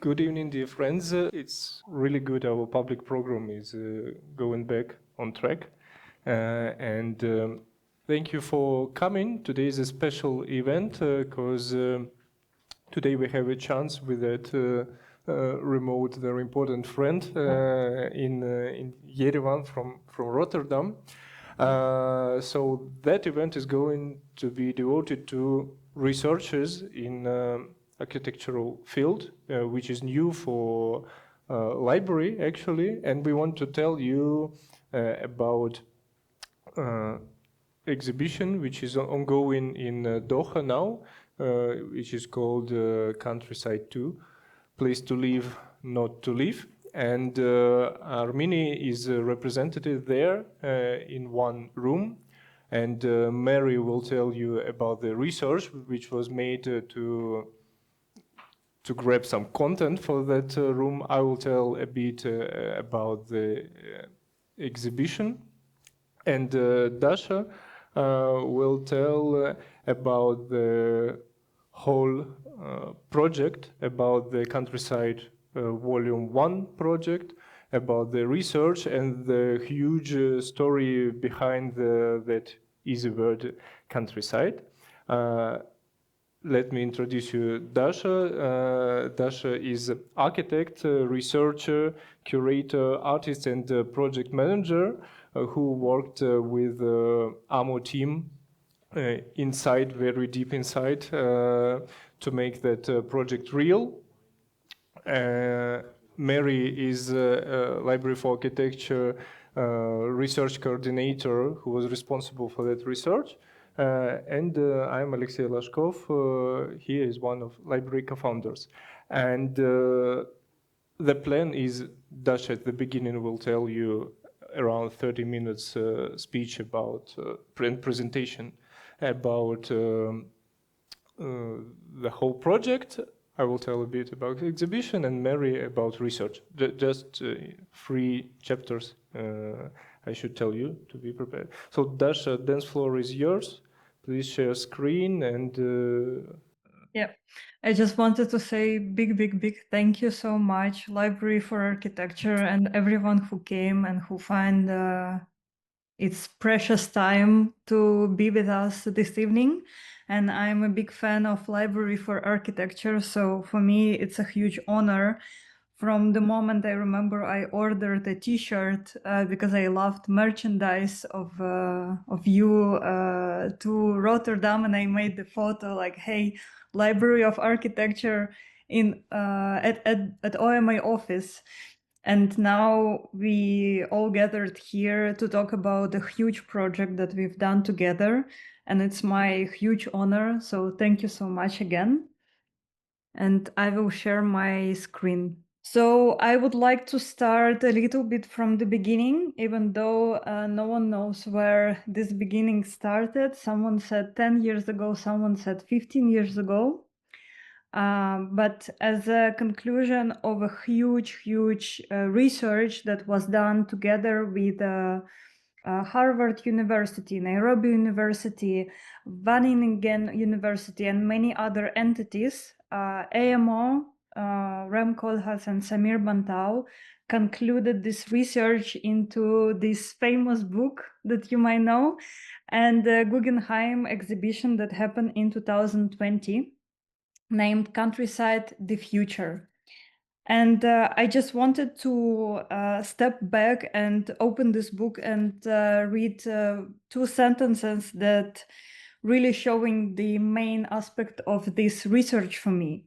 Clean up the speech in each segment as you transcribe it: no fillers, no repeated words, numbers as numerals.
Good evening, dear friends. It's really good our public program is going back on track. Thank you for coming. Today is a special event because today we have a chance with that remote, very important friend in Yerevan from Rotterdam. So that event is going to be devoted to researchers in architectural field, which is new for library actually, and we want to tell you about exhibition which is ongoing in Doha now, which is called Countryside 2, Place to Live, Not to Live. And Armenia is represented there in one room. And Meri will tell you about the research which was made to grab some content for that room. I will tell a bit about the exhibition. And Dasha will tell about the whole project, about the Countryside Volume 1 project, about the research and the huge story behind that easy word countryside. Let me introduce you Dasha. Dasha is architect, researcher, curator, artist, and project manager who worked with AMO team inside, very deep inside, to make that project real. Meri is a Library for Architecture research coordinator who was responsible for that research. And I'm Aleksei Lashkov. He is one of library co-founders. And the plan is Dasha at the beginning will tell you around 30 minutes speech about presentation about the whole project. I will tell a bit about the exhibition and Meri about research. Just 3 chapters I should tell you to be prepared. So Dasha, dance floor is yours. Please share screen and... Yeah, I just wanted to say big thank you so much, Library for Architecture, and everyone who came and who find its precious time to be with us this evening. And I'm a big fan of Library for Architecture, so for me it's a huge honor. From the moment I remember I ordered a t-shirt because I loved merchandise of you to Rotterdam, and I made the photo like, hey, Library of Architecture in at OMA office. And now we all gathered here to talk about the huge project that we've done together. And it's my huge honor. So thank you so much again. And I will share my screen. So I would like to start a little bit from the beginning, even though no one knows where this beginning started. Someone said 10 years ago, someone said 15 years ago. But as a conclusion of a huge research that was done together with Harvard University, Nairobi University, Wageningen University, and many other entities, AMO, Koolhaas, and Samir Bantal concluded this research into this famous book that you might know, and the Guggenheim exhibition that happened in 2020, named Countryside, the Future. And I just wanted to step back and open this book and read 2 sentences that really showing the main aspect of this research for me.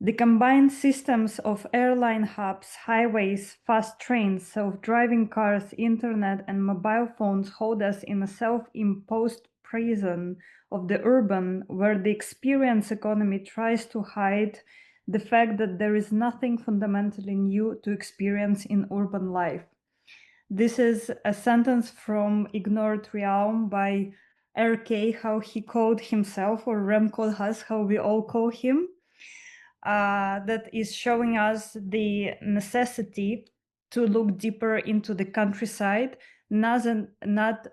The combined systems of airline hubs, highways, fast trains, self-driving cars, internet, and mobile phones hold us in a self-imposed prison of the urban, where the experience economy tries to hide the fact that there is nothing fundamentally new to experience in urban life. This is a sentence from Ignored Realm by RK, how he called himself, or Koolhaas, how we all call him. That is showing us the necessity to look deeper into the countryside, not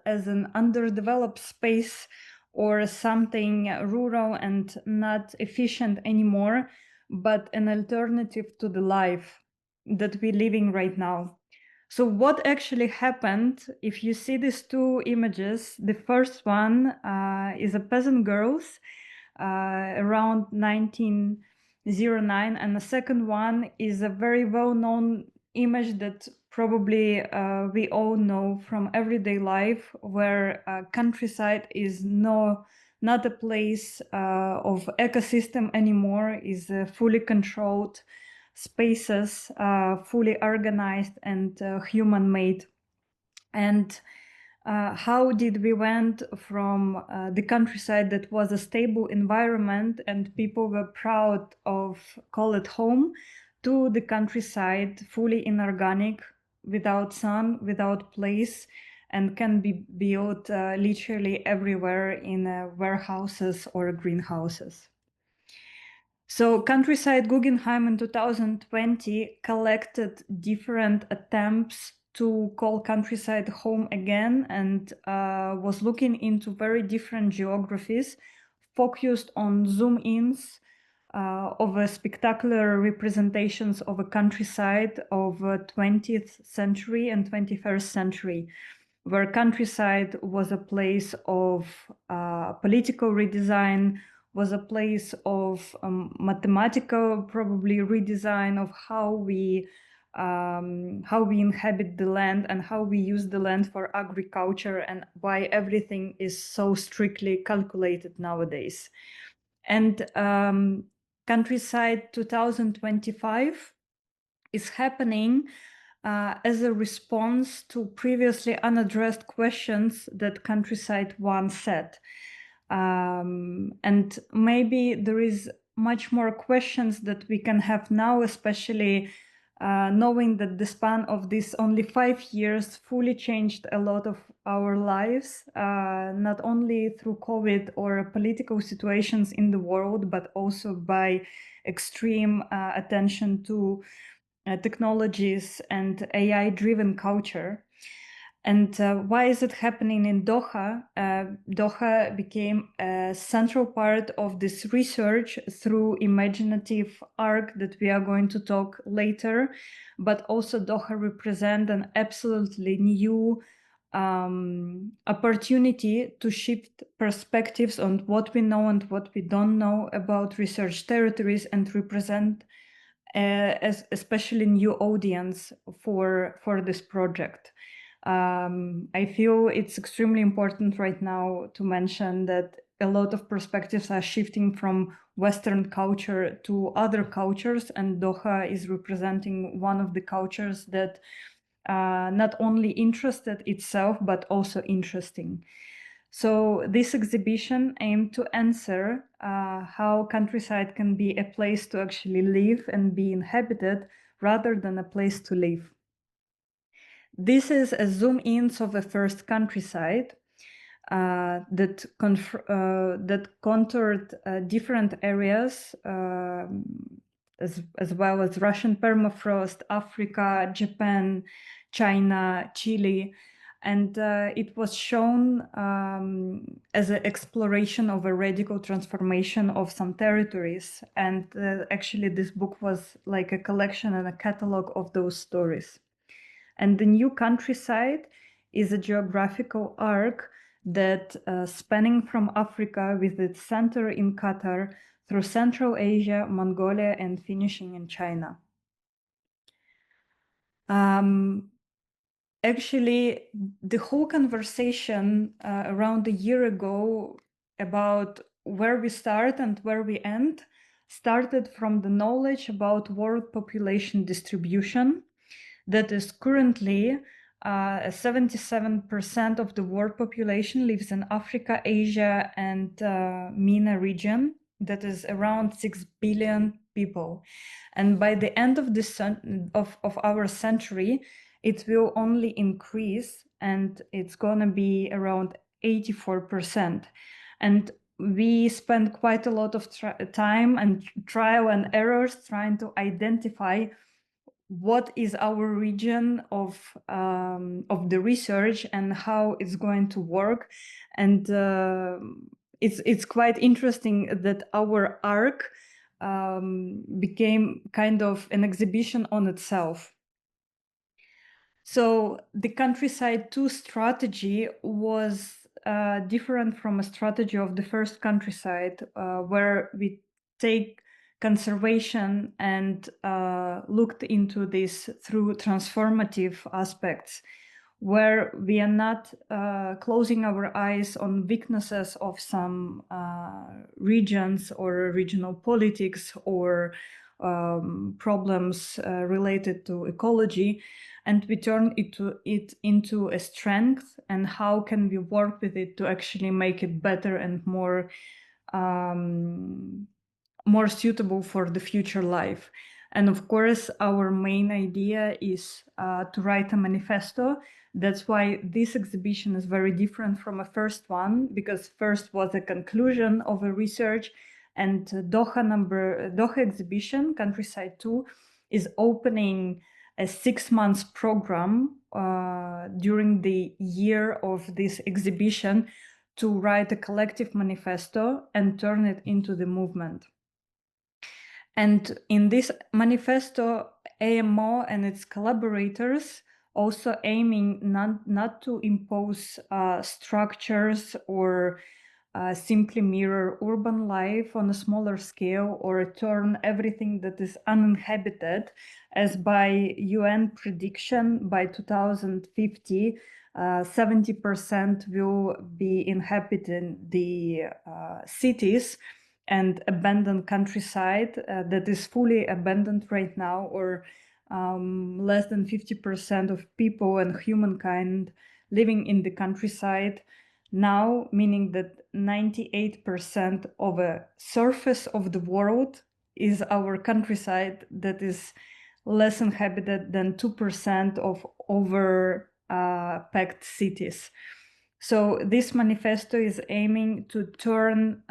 as an underdeveloped space or something rural and not efficient anymore, but an alternative to the life that we're living right now. So what actually happened, if you see these two images, the first one is a peasant girls around 1909, and the second one is a very well-known image that probably we all know from everyday life, where countryside is not a place of ecosystem anymore, is fully controlled spaces, fully organized and human-made. And how did we went from the countryside that was a stable environment and people were proud of call it home, to the countryside fully inorganic, without sun, without place, and can be built literally everywhere in warehouses or greenhouses. So Countryside Guggenheim in 2020 collected different attempts to call countryside home again, and was looking into very different geographies, focused on zoom-ins of a spectacular representations of a countryside of 20th century and 21st century, where countryside was a place of political redesign, was a place of mathematical probably redesign of how we inhabit the land and how we use the land for agriculture, and why everything is so strictly calculated nowadays. And Countryside 2025 is happening as a response to previously unaddressed questions that Countryside once set. And maybe there is much more questions that we can have now, especially knowing that the span of this only 5 years fully changed a lot of our lives, not only through COVID or political situations in the world, but also by extreme attention to technologies and AI-driven culture. And why is it happening in Doha? Doha became a central part of this research through imaginative arc that we are going to talk later, but also Doha represents an absolutely new opportunity to shift perspectives on what we know and what we don't know about research territories, and represent especially new audience for this project. I feel it's extremely important right now to mention that a lot of perspectives are shifting from Western culture to other cultures, and Doha is representing one of the cultures that not only interested itself, but also interesting. So this exhibition aimed to answer how countryside can be a place to actually live and be inhabited rather than a place to live. This is a zoom-in of the first countryside that contoured different areas, as well as Russian permafrost, Africa, Japan, China, Chile. And it was shown as an exploration of a radical transformation of some territories. And actually this book was like a collection and a catalog of those stories. And the new countryside is a geographical arc that spanning from Africa with its center in Qatar through Central Asia, Mongolia, and finishing in China. Actually, the whole conversation around a year ago about where we start and where we end started from the knowledge about world population distribution. That is currently 77% of the world population lives in Africa, Asia, and MENA region. That is around 6 billion people. And by the end of this of our century, it will only increase, and it's gonna be around 84%. And we spend quite a lot of time and trial and errors trying to identify what is our region of the research and how it's going to work. And it's quite interesting that our arc became kind of an exhibition on itself. So the Countryside 2 strategy was different from a strategy of the first Countryside, where we take conservation and looked into this through transformative aspects, where we are not closing our eyes on weaknesses of some regions or regional politics or problems related to ecology, and we turn it into a strength, and how can we work with it to actually make it better and more suitable for the future life. And of course, our main idea is to write a manifesto. That's why this exhibition is very different from a first one, because first was a conclusion of a research, and Doha exhibition, Countryside 2, is opening a 6 months program during the year of this exhibition to write a collective manifesto and turn it into the movement. And in this manifesto, AMO and its collaborators also aiming not to impose structures or simply mirror urban life on a smaller scale, or turn everything that is uninhabited, as by UN prediction by 2050, 70% will be inhabiting the cities, and abandoned countryside that is fully abandoned right now, or less than 50% of people and humankind living in the countryside now, meaning that 98% of a surface of the world is our countryside that is less inhabited than 2% of packed cities. So this manifesto is aiming to turn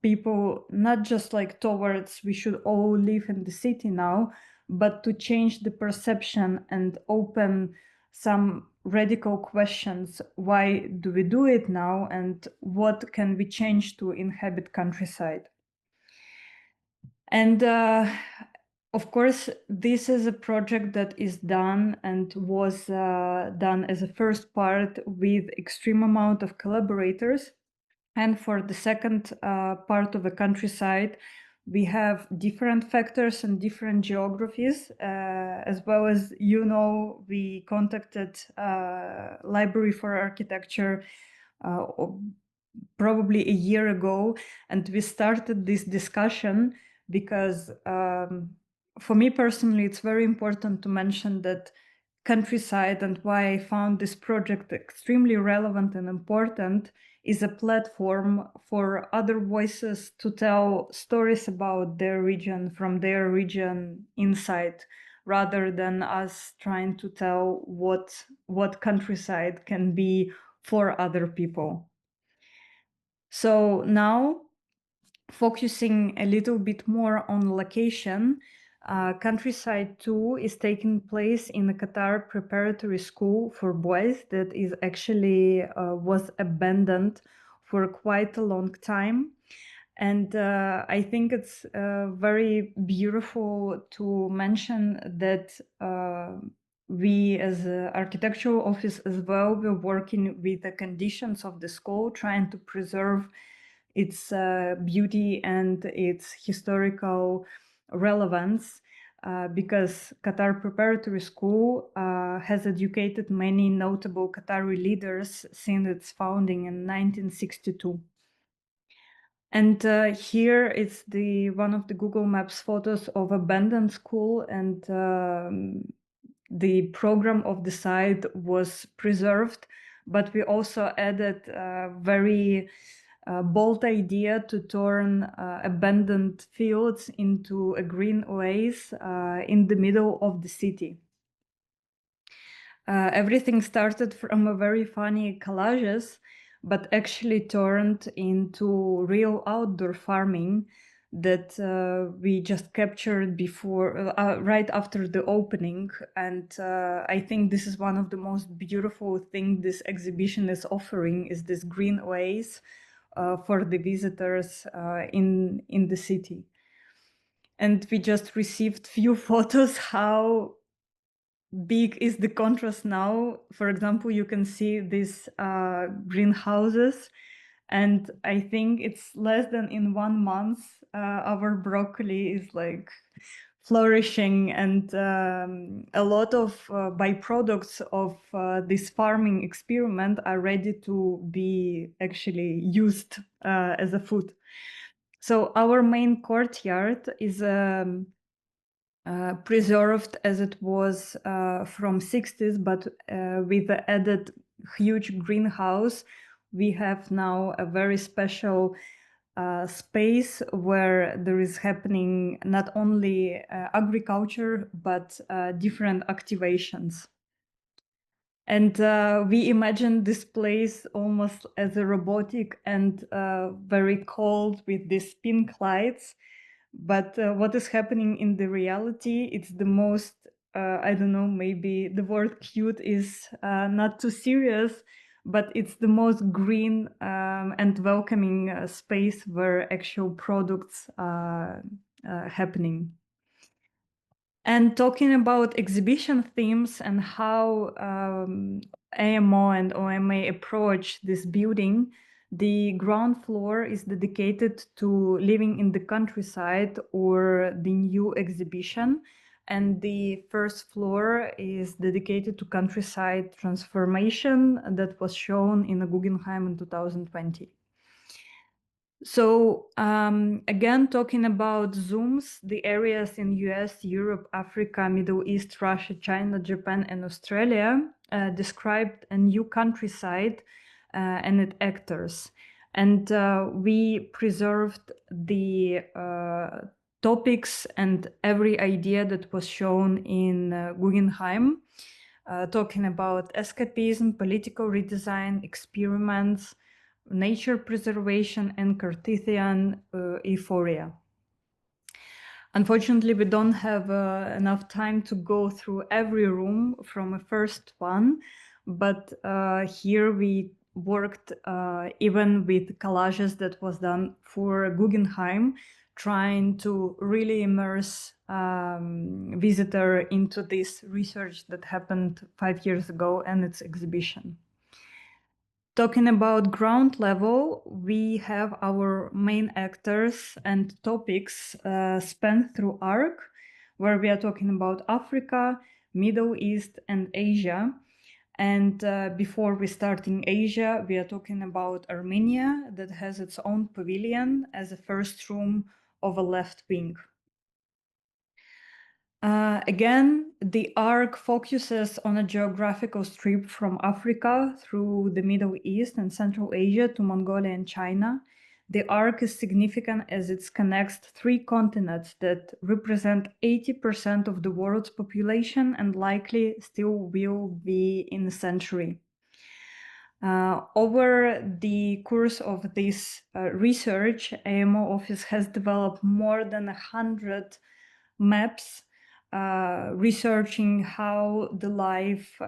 people not just like towards we should all live in the city now, but to change the perception and open some radical questions. Why do we do it now, and what can we change to inhabit countryside? And of course, this is a project that is done and was done as a first part with extreme amount of collaborators. And for the second part of the countryside, we have different factors and different geographies, as well as, we contacted Library for Architecture probably a year ago, and we started this discussion because for me personally, it's very important to mention that countryside, and why I found this project extremely relevant and important, is a platform for other voices to tell stories about their region from their region inside, rather than us trying to tell what countryside can be for other people. So now, focusing a little bit more on location, Countryside 2 is taking place in the Qatar Preparatory School for boys that is actually was abandoned for quite a long time. And I think it's very beautiful to mention that we as an architectural office as well, we're working with the conditions of the school, trying to preserve its beauty and its historical relevance, because Qatar Preparatory School has educated many notable Qatari leaders since its founding in 1962. And here it's one of the Google Maps photos of abandoned school, and the program of the site was preserved, but we also added very bold idea to turn abandoned fields into a green oasis in the middle of the city. Everything started from a very funny collages, but actually turned into real outdoor farming that we just captured before, right after the opening. And I think this is one of the most beautiful things this exhibition is offering, is this green oasis for the visitors in the city. And we just received few photos how big is the contrast now. For example, you can see these greenhouses, and I think it's less than in 1 month our broccoli is like flourishing, and a lot of byproducts of this farming experiment are ready to be actually used as a food. So our main courtyard is preserved as it was from 60s, but with the added huge greenhouse, we have now a very special space where there is happening not only agriculture, but different activations. And we imagine this place almost as a robotic and very cold with these pink lights. But what is happening in the reality, it's the most, I don't know, maybe the word cute is not too serious, but it's the most green and welcoming space where actual products are happening. And talking about exhibition themes and how AMO and OMA approach this building, the ground floor is dedicated to living in the countryside or the new exhibition, and the first floor is dedicated to countryside transformation that was shown in the Guggenheim in 2020. So again, talking about zooms, the areas in US, Europe, Africa, Middle East, Russia, China, Japan, and Australia described a new countryside and its actors. And we preserved the topics and every idea that was shown in Guggenheim, talking about escapism, political redesign, experiments, nature preservation, and Cartesian euphoria. Unfortunately, we don't have enough time to go through every room from the first one, but here we worked even with collages that was done for Guggenheim, trying to really immerse visitor into this research that happened 5 years ago and its exhibition. Talking about ground level, we have our main actors and topics spanned through ARC, where we are talking about Africa, Middle East, and Asia. And before we start in Asia, we are talking about Armenia, that has its own pavilion as a first room of a left wing. Again, the arc focuses on a geographical strip from Africa through the Middle East and Central Asia to Mongolia and China. The arc is significant as it connects 3 continents that represent 80% of the world's population and likely still will be in a century. Over the course of this research, AMO office has developed more than 100 maps researching how the life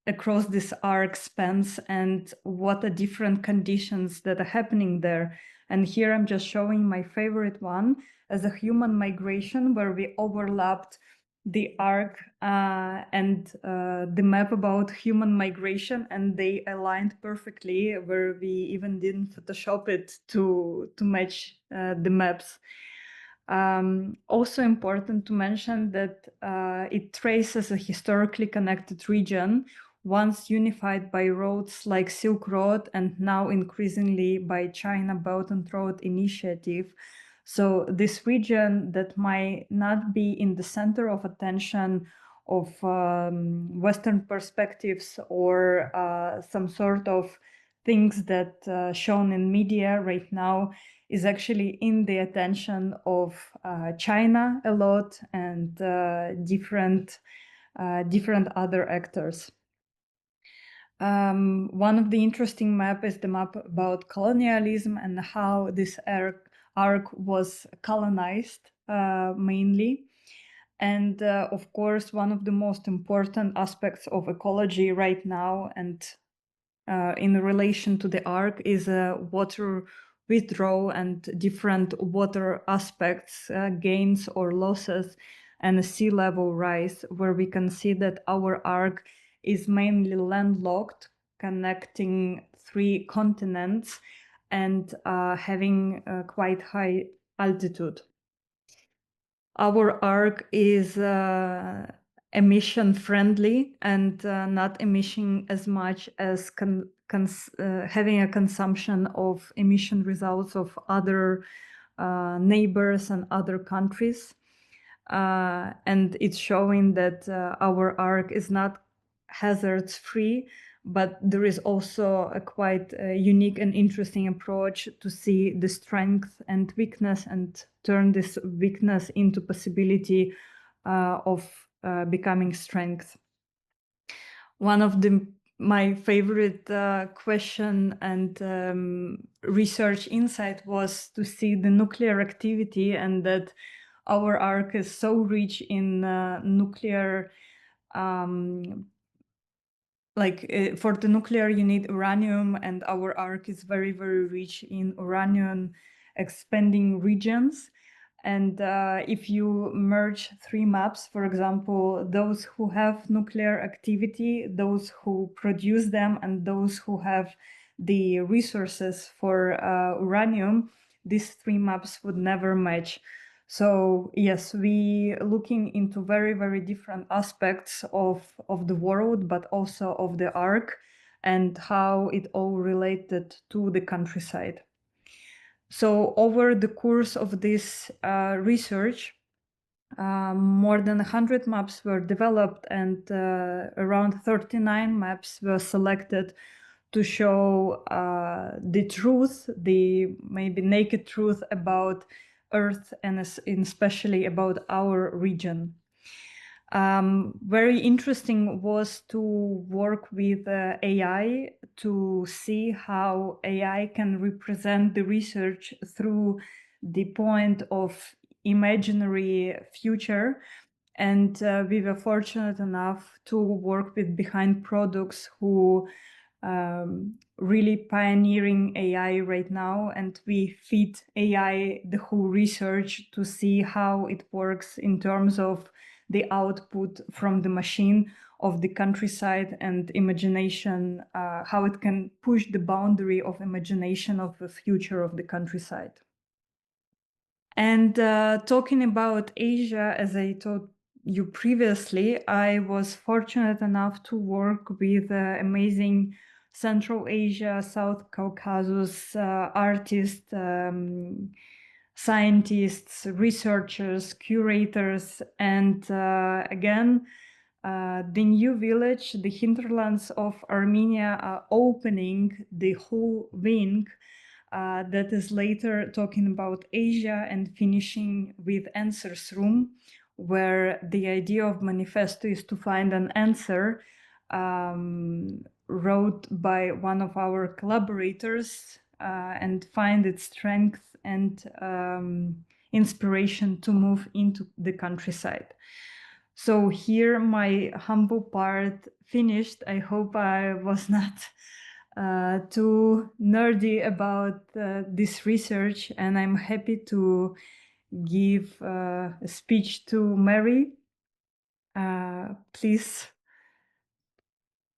across this arc spans and what are different conditions that are happening there. And here I'm just showing my favorite one as a human migration, where we overlapped the arc and the map about human migration, and they aligned perfectly, where we even didn't Photoshop it to match the maps. Also important to mention that it traces a historically connected region, once unified by roads like Silk Road and now increasingly by China Belt and Road Initiative. So this region that might not be in the center of attention of Western perspectives or some sort of things that shown in media right now is actually in the attention of China a lot and different other actors. One of the interesting map is the map about colonialism and how this arc was colonized mainly. And of course, one of the most important aspects of ecology right now and in relation to the arc is water withdrawal and different water aspects, gains or losses, and a sea level rise, where we can see that our arc is mainly landlocked, connecting 3 continents and having quite high altitude. Our arc is emission friendly and not emitting as much as having a consumption of emission results of other neighbors and other countries. And it's showing that our arc is not hazards free, but there is also a quite unique and interesting approach to see the strength and weakness and turn this weakness into possibility of becoming strength. One of my favorite question and research insight was to see the nuclear activity, and that our arc is so rich in nuclear, for the nuclear you need uranium, and our arc is very, very rich in uranium expanding regions. And if you merge 3 maps, for example, those who have nuclear activity, those who produce them, and those who have the resources for uranium, these 3 maps would never match. So yes, we looking into very, very different aspects of the world, but also of the arc and how it all related to the countryside. So over the course of this research, more than 100 maps were developed, and around 39 maps were selected to show the truth, the maybe naked truth about Earth, and especially about our region. Very interesting was to work with AI to see how AI can represent the research through the point of imaginary future. And we were fortunate enough to work with Behind Products, who really pioneering AI right now, and we feed AI the whole research to see how it works in terms of the output from the machine of the countryside and imagination, how it can push the boundary of imagination of the future of the countryside. And talking about Asia, as I told you previously, I was fortunate enough to work with amazing Central Asia, South Caucasus artists, scientists, researchers, curators, and again, the new village, the hinterlands of Armenia, are opening the whole wing that is later talking about Asia and finishing with Answers Room, where the idea of manifesto is to find an answer wrote by one of our collaborators and find its strength and inspiration to move into the countryside. So here my humble part finished. I hope I was not too nerdy about this research, and I'm happy to give a speech to Meri. Please.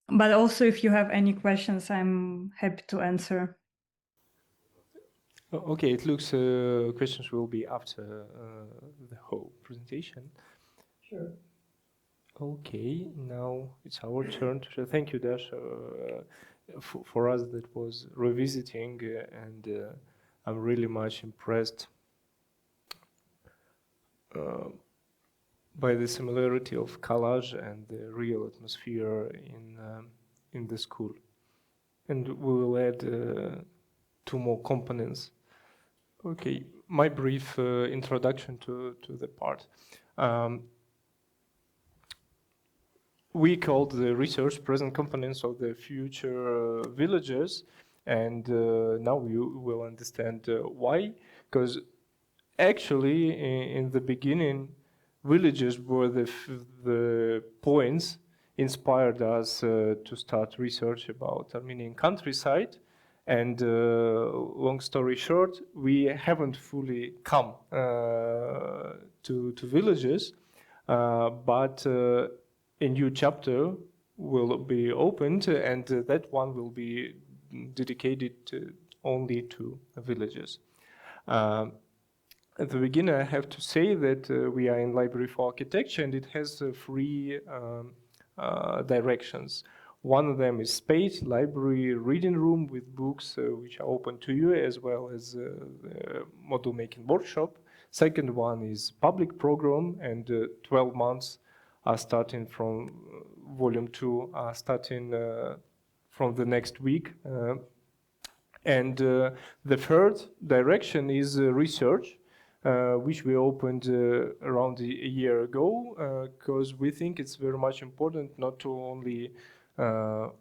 But also, if you have any questions, I'm happy to answer. Okay, it looks questions will be after the whole presentation. Sure. Okay, now it's our turn to share. Thank you, Dash. For us, that was revisiting, and I'm really much impressed by the similarity of collage and the real atmosphere in the school. And we will add 2 more components. Okay, my brief introduction to the part. We called the research present components of the future villages, and now you will understand why. Because actually, in the beginning, villages were the points inspired us to start research about Armenian countryside, And long story short, we haven't fully come to villages, but a new chapter will be opened, and that one will be dedicated only to villages. At the beginning, I have to say that we are in Library for Architecture, and it has three directions. One of them is space, library, reading room with books which are open to you, as well as the model making workshop. Second one is public program, and 12 months are starting from volume 2, are starting from the next week. And the third direction is research, which we opened around a year ago, because we think it's very much important not to only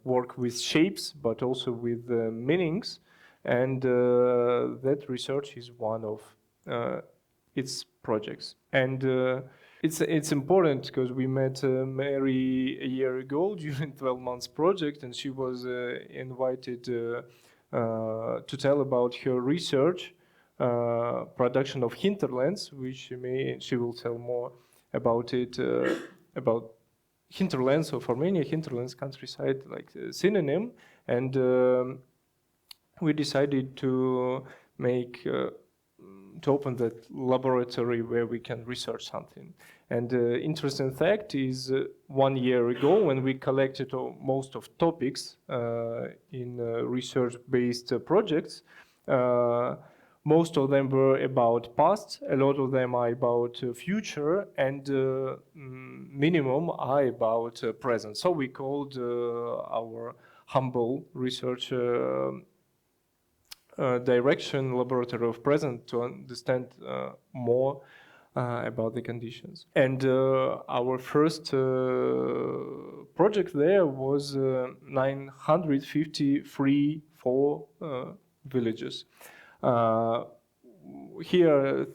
work with shapes, but also with meanings. And that research is one of its projects. And it's important because we met Meri a year ago during 12 months project, and she was invited to tell about her research, production of hinterlands, which she will tell more about it, about hinterlands of Armenia, hinterlands countryside, like a synonym. And we decided to make to open that laboratory where we can research something. And interesting fact is 1 year ago, when we collected most of topics in research-based projects, most of them were about past, a lot of them are about future, and minimum are about present. So we called our humble research direction Laboratory of Present to understand more about the conditions. And our first project there was 953 villages. Here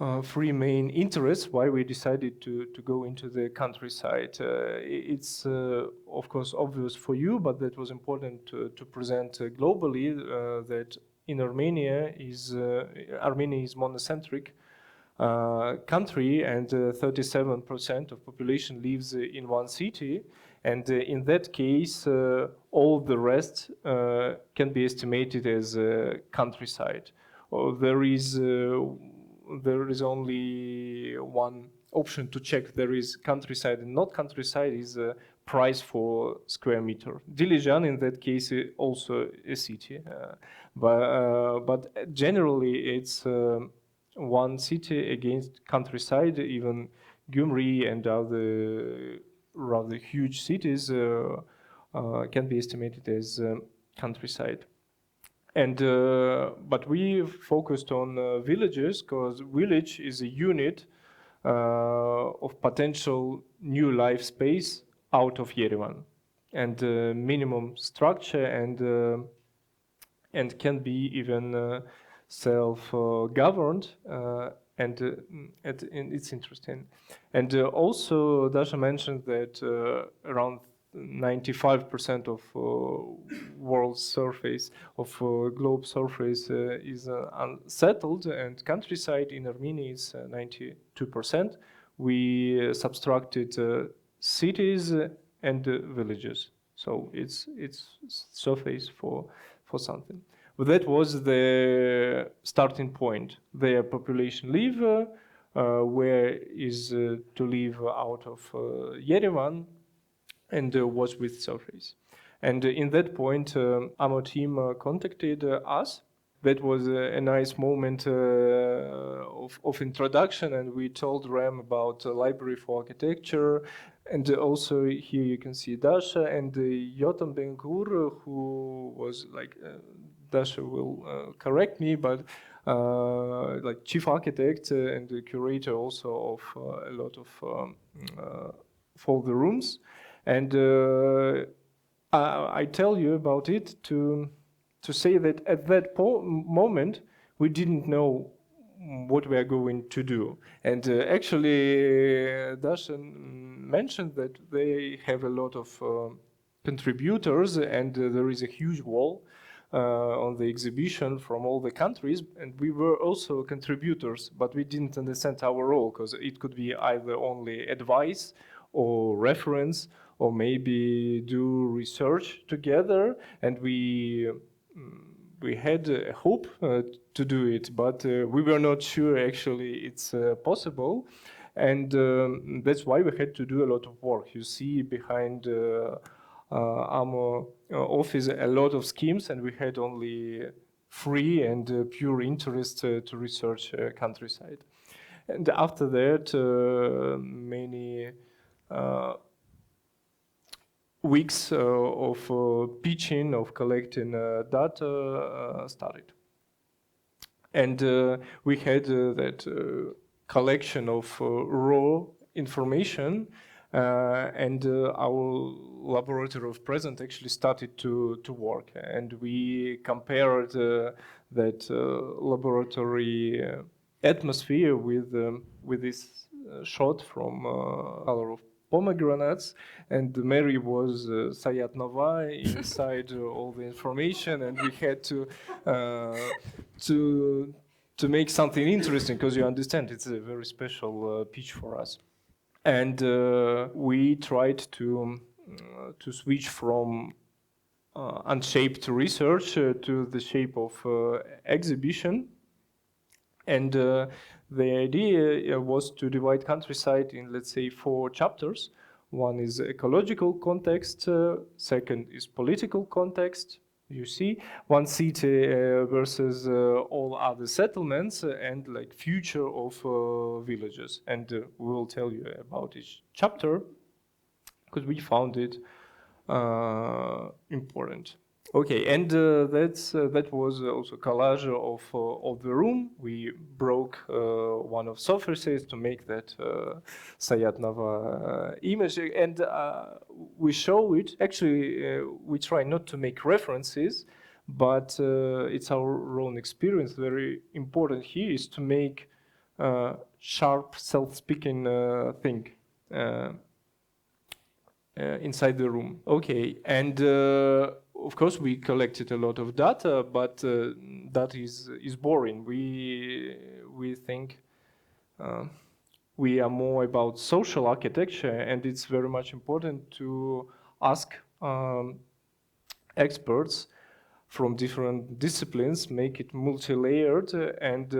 are three main interests why we decided to go into the countryside. It's of course obvious for you, but that was important to present globally that in Armenia is monocentric country, and 37% of population lives in one city. And in that case, all the rest can be estimated as countryside. There is only one option to check there is countryside and not countryside is price for square meter. Dilijan in that case is also a city, but generally it's one city against countryside. Even Gyumri and other rather huge cities can be estimated as countryside. And but we focused on villages because village is a unit of potential new life space out of Yerevan, and minimum structure, and can be even self-governed, and it's interesting. And also Dasha mentioned that around 95% of world's surface, of globe surface is unsettled, and countryside in Armenia is 92%. We subtracted cities and villages, so it's surface for something. But that was the starting point. Their population live where is to live out of Yerevan, and was with surface. And in that point, our team contacted us. That was a nice moment of introduction, and we told them about Library for Architecture. And also here you can see Dasha and Yotam Ben-Hur, who was like, Dasha will correct me, but like chief architect and the curator also of a lot of for the rooms. And I tell you about it to say that at that moment we didn't know what we are going to do. And actually Dasha mentioned that they have a lot of contributors, and there is a huge wall on the exhibition from all the countries, and we were also contributors, but we didn't understand our role, because it could be either only advice or reference, or maybe do research together, and we had a hope to do it, but we were not sure actually it's possible, and that's why we had to do a lot of work. You see behind our office a lot of schemes, and we had only free and pure interest to research countryside. And after that, many weeks of pitching, of collecting data started. And we had that collection of raw information, and our laboratory of present actually started to work. And we compared that laboratory atmosphere with this shot from color of pomegranates, and Meri was Sayat Nava inside all the information, and we had to make something interesting, because you understand it's a very special pitch for us. And we tried to switch from unshaped research to the shape of exhibition. And the idea was to divide countryside in, let's say, 4 chapters. One is ecological context, second is political context, you see, one city versus all other settlements, and like future of villages. And we will tell you about each chapter, because we found it important. Okay, and that was also collage of the room. We broke one of surfaces to make that Sayat Nava image, and we show it. Actually, we try not to make references, but it's our own experience. Very important here is to make sharp, self-speaking thing inside the room. Okay, and of course, we collected a lot of data, but that is boring. We think we are more about social architecture, and it's very much important to ask experts from different disciplines, make it multi-layered, and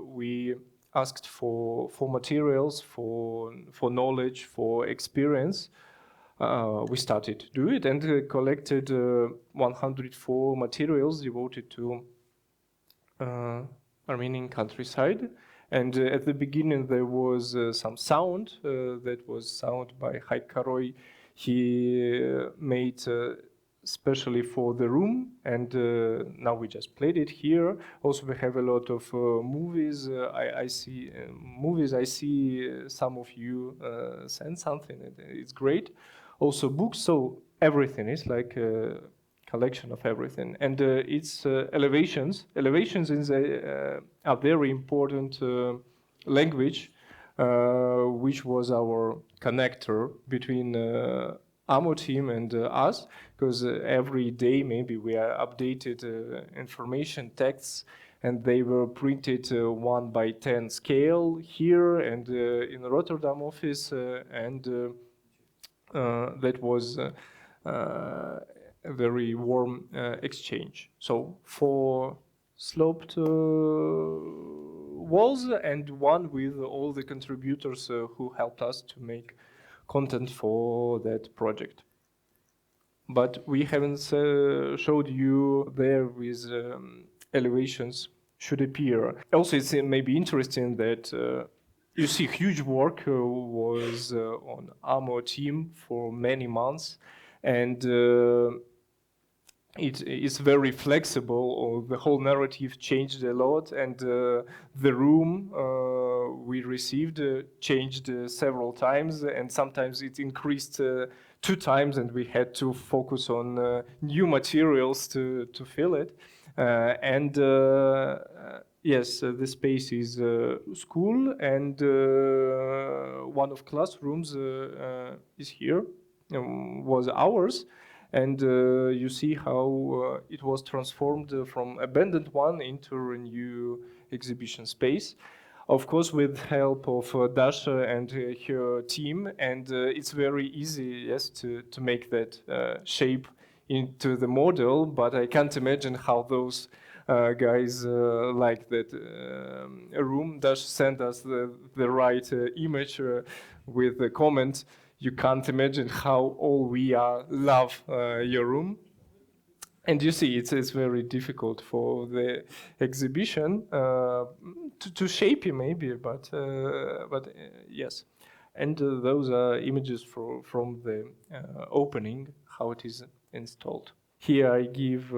we asked for materials, for knowledge, for experience. We started to do it, and collected 104 materials devoted to Armenian countryside. And at the beginning there was some sound, that was sound by Haik Karoy. He made especially for the room, and now we just played it here. Also we have a lot of movies. I see movies. I see some of you send something. It's great. Also books, so everything is like a collection of everything. And it's elevations. Elevations is a very important language, which was our connector between AMO team and us, because every day maybe we are updated information texts, and they were printed 1:10 scale here and in the Rotterdam office, and that was a very warm exchange. So 4 sloped walls, and one with all the contributors who helped us to make content for that project. But we haven't showed you there with elevations should appear. Also, it's maybe interesting that you see huge work was on AMO team for many months, and it is very flexible. The whole narrative changed a lot, and the room we received changed several times, and sometimes it increased 2 times, and we had to focus on new materials to fill it. Yes, the space is school, and one of classrooms is here. was ours. And you see how it was transformed from abandoned one into a new exhibition space. Of course, with help of Dasha and her team, and it's very easy, yes, to make that shape into the model. But I can't imagine how those guys like that room. Dasha sent us the right image with the comment. You can't imagine how all we love your room. And you see, it's very difficult for the exhibition to shape you maybe, but yes. And those are images from the opening, how it is installed. Here I give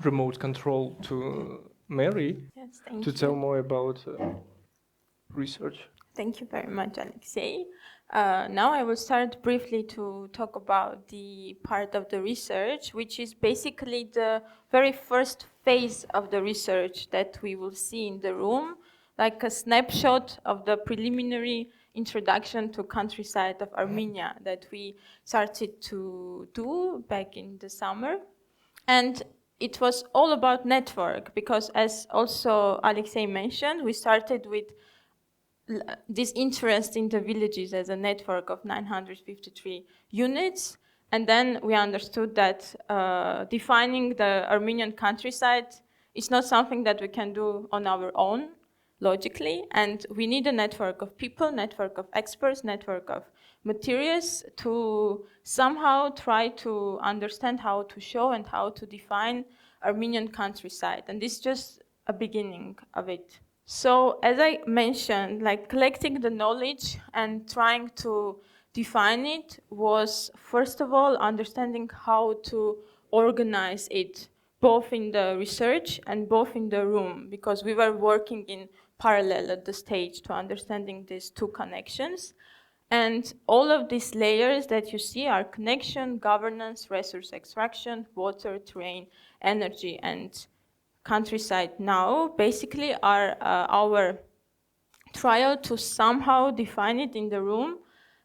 remote control to Meri to tell more about research. Thank you very much, Aleksei. Now I will start briefly to talk about the part of the research, which is basically the very first phase of the research that we will see in the room, like a snapshot of the preliminary introduction to countryside of Armenia that we started to do back in the summer. And it was all about network, because as also Aleksei mentioned, we started with this interest in the villages as a network of 953 units. And then we understood that defining the Armenian countryside is not something that we can do on our own, logically. And we need a network of people, network of experts, network of materials to somehow try to understand how to show and how to define Armenian countryside. And this is just a beginning of it. So as I mentioned, like collecting the knowledge and trying to define it was, first of all, understanding how to organize it, both in the research and both in the room, because we were working in parallel at the stage to understanding these two connections. And all of these layers that you see are connection, governance, resource extraction, water, terrain, energy, and countryside now basically are our trial to somehow define it in the room.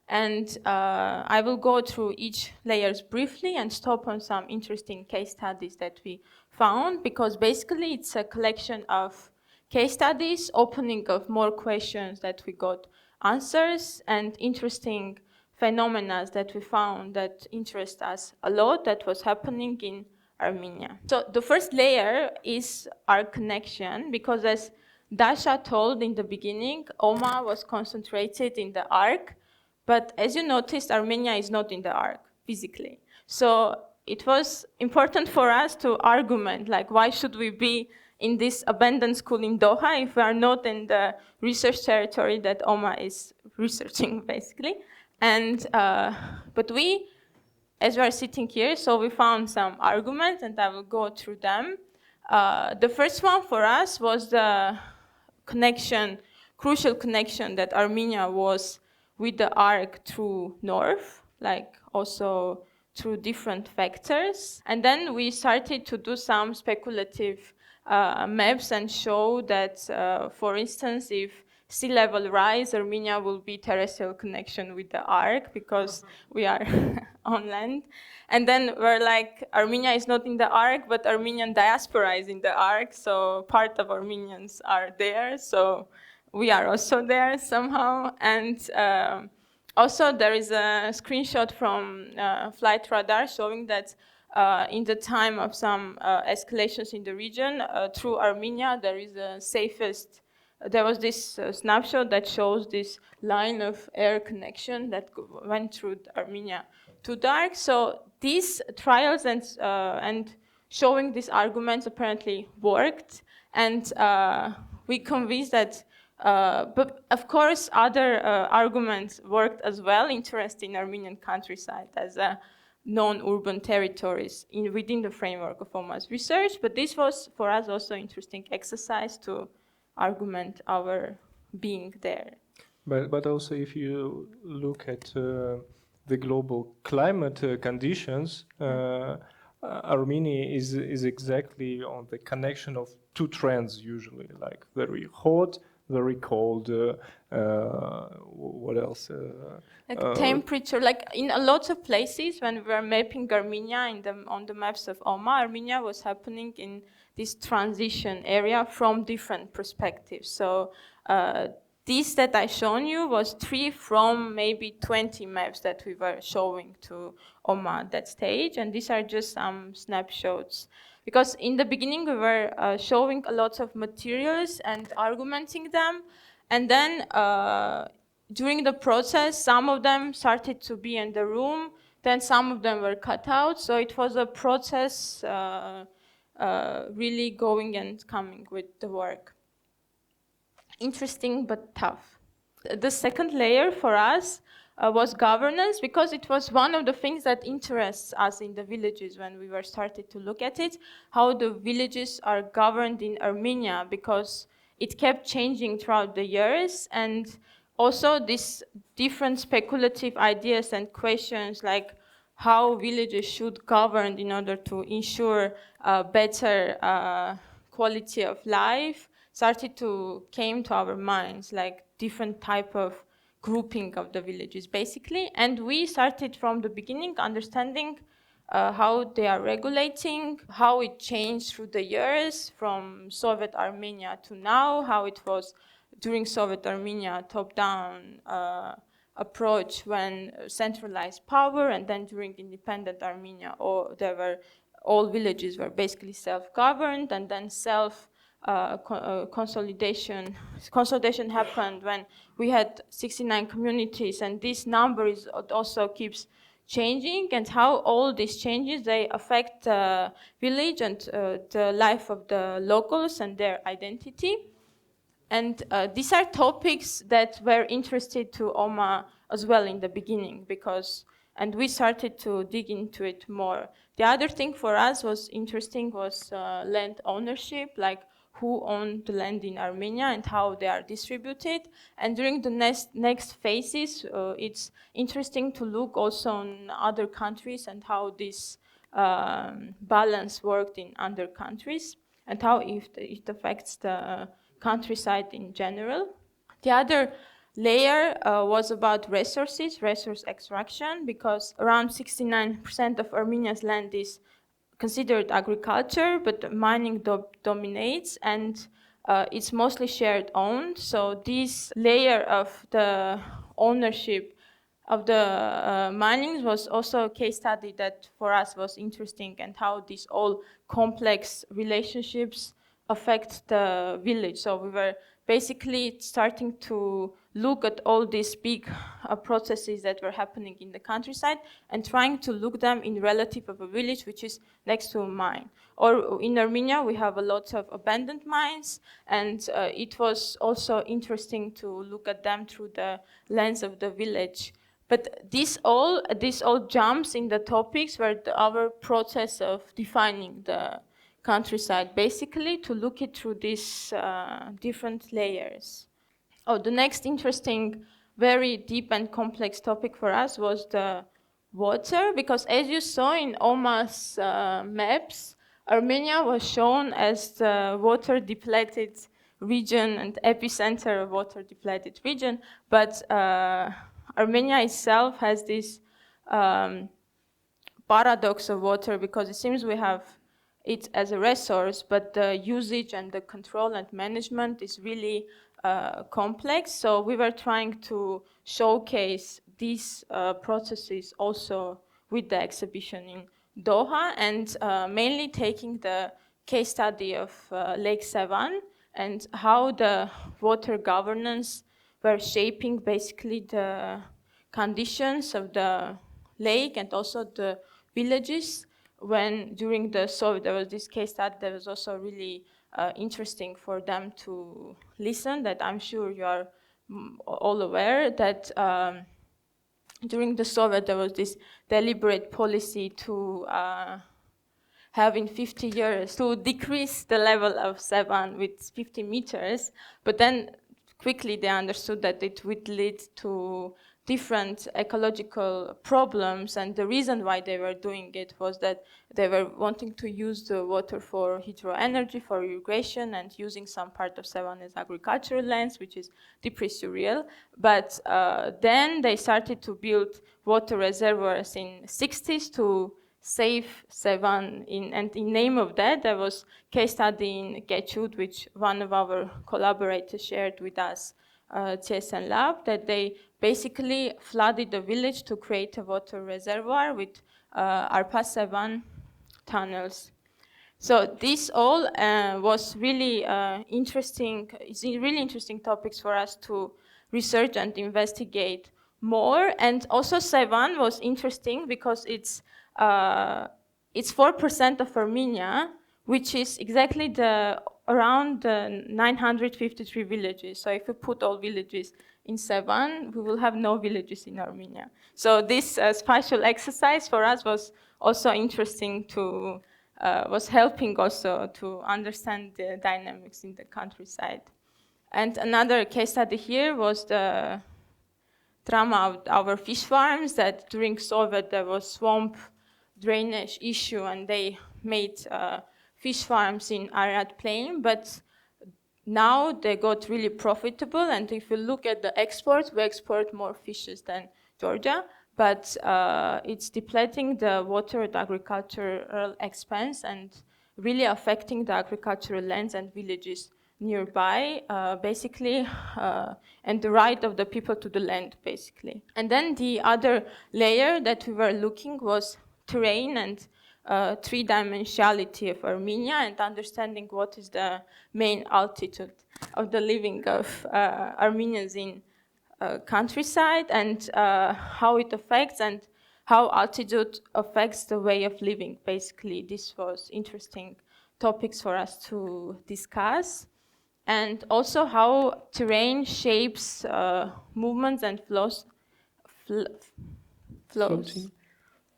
And I will go through each layers briefly and stop on some interesting case studies that we found, because basically it's a collection of case studies, opening of more questions that we got answers, and interesting phenomena that we found that interest us a lot that was happening in Armenia. So the first layer is our connection, because as Dasha told in the beginning, Oma was concentrated in the arc, but as you noticed, Armenia is not in the arc physically. So it was important for us to argument, like, why should we be in this abandoned school in Doha if we are not in the research territory that Oma is researching, basically. And but we, as we are sitting here, so we found some arguments, and I will go through them. The first one for us was the connection, crucial connection that Armenia was with the arc through north, like also through different factors. And then we started to do some speculative maps and show that, for instance, if sea level rise, Armenia will be terrestrial connection with the arc because we are on land. And then we're like, Armenia is not in the arc, but Armenian diaspora is in the arc, so part of Armenians are there, so we are also there somehow. And also there is a screenshot from flight radar showing that in the time of some escalations in the region, through Armenia, there is the safest. There was this snapshot that shows this line of air connection that went through Armenia to dark. So these trials and showing these arguments apparently worked, and we convinced that. But of course, other arguments worked as well. Interest in Armenian countryside as a non-urban territories within the framework of Oma's research. But this was for us also interesting exercise to argument our being there. But also, if you look at the global climate conditions, Armenia is exactly on the connection of two trends usually, like very hot, very cold. What else? Like temperature, like in a lot of places when we were mapping Armenia on the maps of OMA, Armenia was happening in this transition area from different perspectives. So this that I shown you was 3 from maybe 20 maps that we were showing to OMA at that stage, and these are just some snapshots. Because in the beginning we were showing a lot of materials and argumenting them, and then during the process, some of them started to be in the room, then some of them were cut out, so it was a process really going and coming with the work. Interesting but tough. The second layer for us was governance, because it was one of the things that interests us in the villages when we were started to look at it, how the villages are governed in Armenia, because it kept changing throughout the years, and also these different speculative ideas and questions like how villages should govern in order to ensure better quality of life started to came to our minds, like different type of grouping of the villages basically. And we started from the beginning understanding how they are regulating, how it changed through the years from Soviet Armenia to now, how it was during Soviet Armenia top-down approach when centralized power, and then during independent Armenia, all villages were basically self-governed, and then consolidation happened when we had 69 communities, and this number also keeps changing, and how all these changes, they affect the village and the life of the locals and their identity. And these are topics that were interested to OMA as well in the beginning, and we started to dig into it more. The other thing for us was interesting was land ownership, like who owned the land in Armenia and how they are distributed. And during the next phases, it's interesting to look also on other countries and how this balance worked in other countries, and how it affects the countryside in general. The other layer was about resource extraction, because around 69% of Armenia's land is considered agriculture, but mining dominates, and it's mostly shared owned. So this layer of the ownership of the mining was also a case study that for us was interesting, and how these all complex relationships affect the village. So we were basically starting to look at all these big processes that were happening in the countryside and trying to look them in relative of a village which is next to a mine. Or in Armenia, we have a lot of abandoned mines, and it was also interesting to look at them through the lens of the village. But this all jumps in the topics where our process of defining the countryside, basically to look it through these different layers. The next interesting, very deep and complex topic for us was the water, because as you saw in OMA's maps, Armenia was shown as the water depleted region and epicenter of water depleted region, but Armenia itself has this paradox of water, because it seems we have it as a resource, but the usage and the control and management is really complex. So we were trying to showcase these processes also with the exhibition in Doha, and mainly taking the case study of Lake Sevan and how the water governance were shaping basically the conditions of the lake and also the villages. When during the Soviet, there was this case that was also really interesting for them to listen, that I'm sure you are all aware that during the Soviet there was this deliberate policy to have in 50 years to decrease the level of Sevan with 50 meters, but then quickly they understood that it would lead to different ecological problems, and the reason why they were doing it was that they were wanting to use the water for hydro energy, for irrigation, and using some part of Sevan as agricultural lands, which is deeply surreal. But then they started to build water reservoirs in 60s to save Sevan, and in name of that, there was case study in Keçud, which one of our collaborators shared with us, TSN Lab, that they basically flooded the village to create a water reservoir with Arpa Sevan tunnels. So this all was really interesting. It's really interesting topics for us to research and investigate more. And also Sevan was interesting because it's 4% of Armenia, which is exactly around 953 villages. So if we put all villages in Sevan, we will have no villages in Armenia. So this spatial exercise for us was also interesting to, was helping also to understand the dynamics in the countryside. And another case study here was the drama of our fish farms, that during Soviet there was swamp drainage issue, and they made fish farms in Arid plain, but now they got really profitable, and if you look at the exports, we export more fishes than Georgia, but it's depleting the water at agricultural expense and really affecting the agricultural lands and villages nearby, basically, and the right of the people to the land, basically. And then the other layer that we were looking was terrain and three-dimensionality of Armenia, and understanding what is the main altitude of the living of Armenians in countryside, and how it affects, and how altitude affects the way of living. Basically, this was interesting topics for us to discuss. And also how terrain shapes movements and flows. Floating?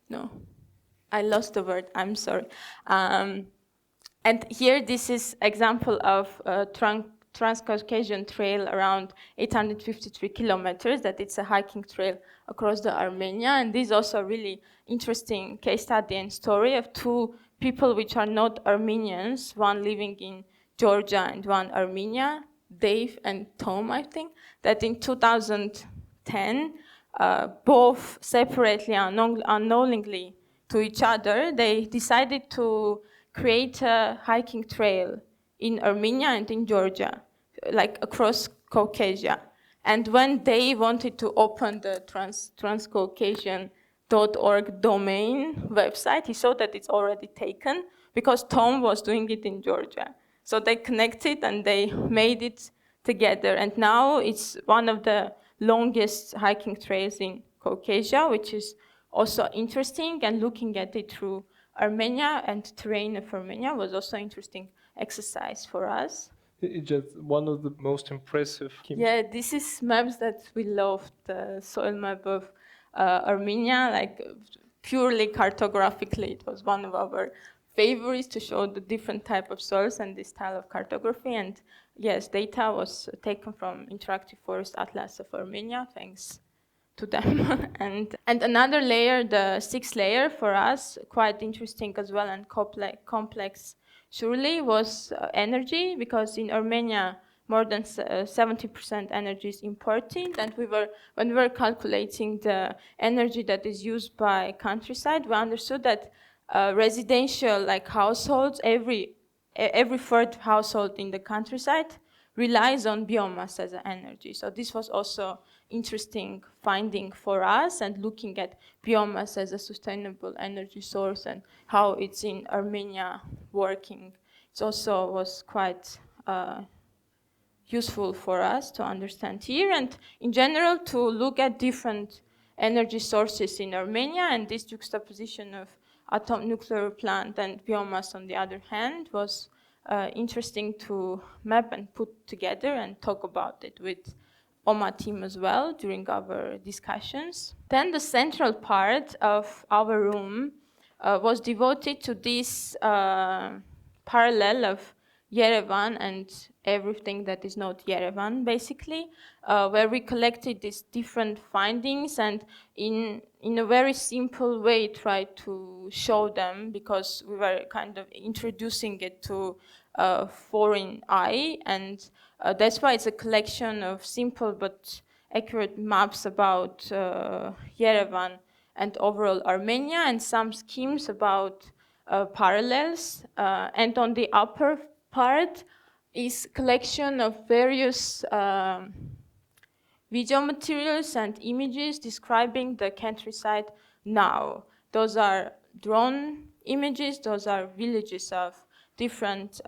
No. I lost the word, I'm sorry. And here, this is example of a Transcaucasian trail around 853 kilometers, that it's a hiking trail across the Armenia. And this is also a really interesting case study and story of two people which are not Armenians, one living in Georgia and one Armenia, Dave and Tom, I think, that in 2010, both separately, unknowingly, to each other, they decided to create a hiking trail in Armenia and in Georgia, like across Caucasia. And when they wanted to open the transcaucasian.org domain website, he saw that it's already taken because Tom was doing it in Georgia. So they connected and they made it together. And now it's one of the longest hiking trails in Caucasia, which is also interesting, and looking at it through Armenia and terrain of Armenia was also interesting exercise for us. It's just one of the most impressive. Yeah, this is maps that we loved, the soil map of Armenia, like purely cartographically. It was one of our favorites to show the different type of soils and this style of cartography. And yes, data was taken from Interactive Forest Atlas of Armenia, thanks to them. and another layer, the sixth layer for us, quite interesting as well and complex surely, was energy, because in Armenia more than 70% energy is imported, and when we were calculating the energy that is used by countryside, we understood that residential, like households, every third household in the countryside relies on biomass as an energy. So this was also interesting finding for us, and looking at biomass as a sustainable energy source and how it's in Armenia working. It also was quite useful for us to understand here, and in general to look at different energy sources in Armenia, and this juxtaposition of nuclear plant and biomass on the other hand was interesting to map and put together and talk about it with OMA team as well during our discussions. Then the central part of our room was devoted to this parallel of Yerevan and everything that is not Yerevan, basically, where we collected these different findings and in a very simple way tried to show them, because we were kind of introducing it to a foreign eye, and that's why it's a collection of simple but accurate maps about Yerevan and overall Armenia, and some schemes about parallels, and on the upper part is collection of various video materials and images describing the countryside now. Those are drone images, those are villages of different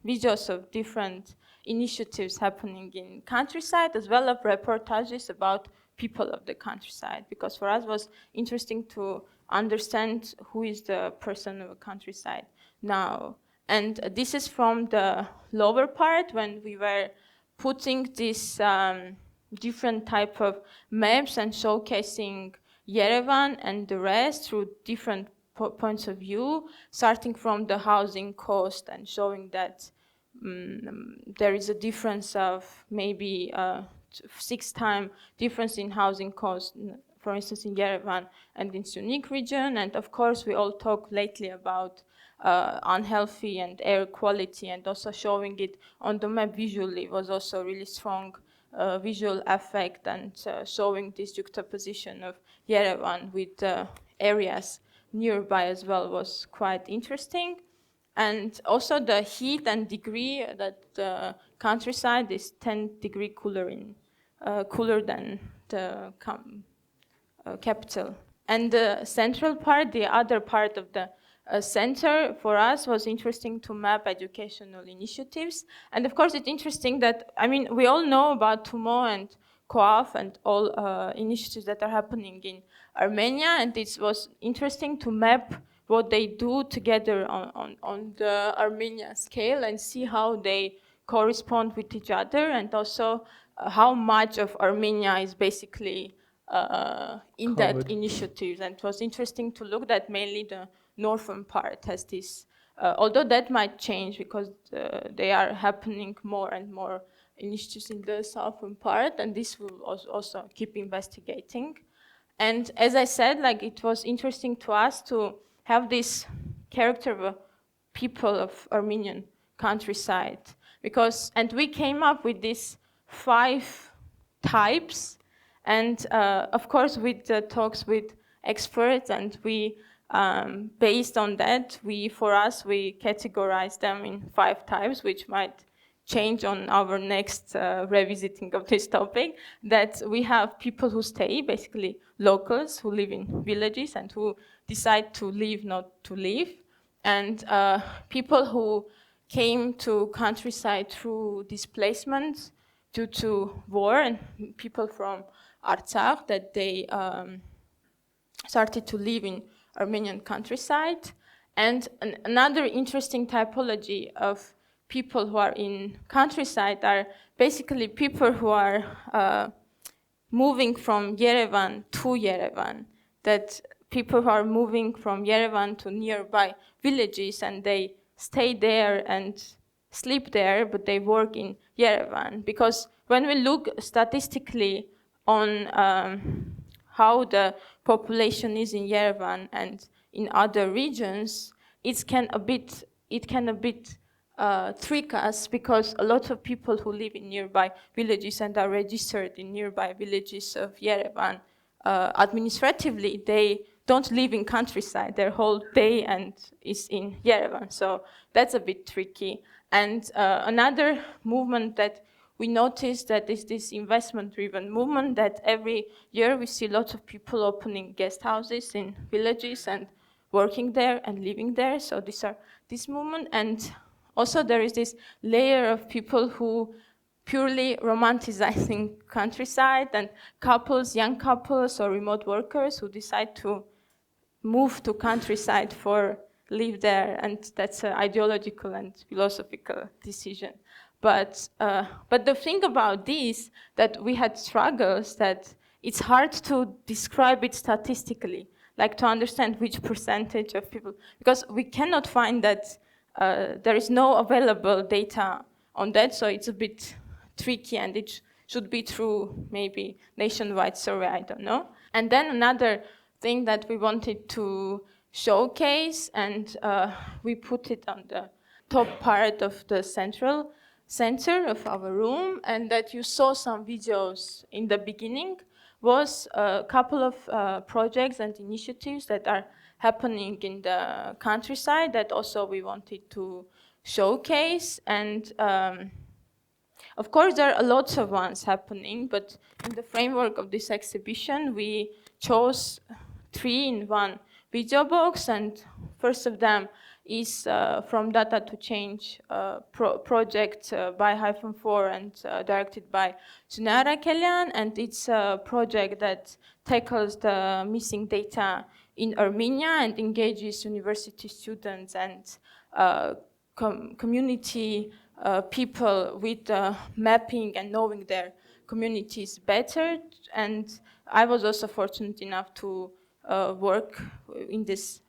videos of different initiatives happening in countryside, as well as reportages about people of the countryside, because for us it was interesting to understand who is the person of a countryside now. And this is from the lower part, when we were putting this different type of maps and showcasing Yerevan and the rest through different points of view, starting from the housing cost and showing that there is a difference of maybe 6x difference in housing cost, for instance, in Yerevan and in Sunik region. And of course, we all talk lately about unhealthy and air quality, and also showing it on the map visually was also really strong visual effect, and showing this juxtaposition of Yerevan with areas nearby as well was quite interesting. And also the heat and degree that the countryside is 10 degrees cooler than the capital. And the central part, the other part of the center, for us was interesting to map educational initiatives. And of course, it's interesting that, I mean, we all know about TUMO and COAF and all initiatives that are happening in Armenia, and it was interesting to map what they do together on the Armenia scale and see how they correspond with each other, and also how much of Armenia is basically in that initiative. And it was interesting to look that mainly the northern part has this, although that might change because they are happening more and more initiatives in the southern part, and this will also keep investigating. And as I said, like, it was interesting to us to have this character of a people of Armenian countryside, because, and we came up with these 5 types, and of course with the talks with experts, and we based on that, for us we categorize them in 5 types, which might change on our next revisiting of this topic. That we have people who stay, basically locals who live in villages and who decide to leave, not to live, and people who came to countryside through displacement due to war, and people from Artsakh that they started to live in Armenian countryside. And another interesting typology of people who are in countryside are basically people who are moving from Yerevan to Yerevan, that people who are moving from Yerevan to nearby villages, and they stay there and sleep there, but they work in Yerevan. Because when we look statistically on how the population is in Yerevan and in other regions, it can a bit trick us, because a lot of people who live in nearby villages and are registered in nearby villages of Yerevan, administratively, they don't live in countryside. Their whole day and is in Yerevan. So that's a bit tricky. And another movement that we noticed that is this investment-driven movement, that every year we see lots of people opening guest houses in villages and working there and living there. So these are this movement. And also there is this layer of people who purely romanticizing countryside, and couples, young couples or remote workers who decide to move to countryside for live there, and that's an ideological and philosophical decision. But the thing about this, that we had struggles, that it's hard to describe it statistically, like to understand which percentage of people, because we cannot find that there is no available data on that, so it's a bit tricky, and it should be through maybe nationwide survey, I don't know. And then another thing that we wanted to showcase, and we put it on the top part of the central center of our room, and that you saw some videos in the beginning, was a couple of projects and initiatives that are happening in the countryside that also we wanted to showcase. And of course, there are lots of ones happening, but in the framework of this exhibition, we chose 3 in one video box, and first of them is From Data to Change project by -4 and directed by Sunara Kelyan, and it's a project that tackles the missing data in Armenia and engages university students and community people with mapping and knowing their communities better. And I was also fortunate enough to work in this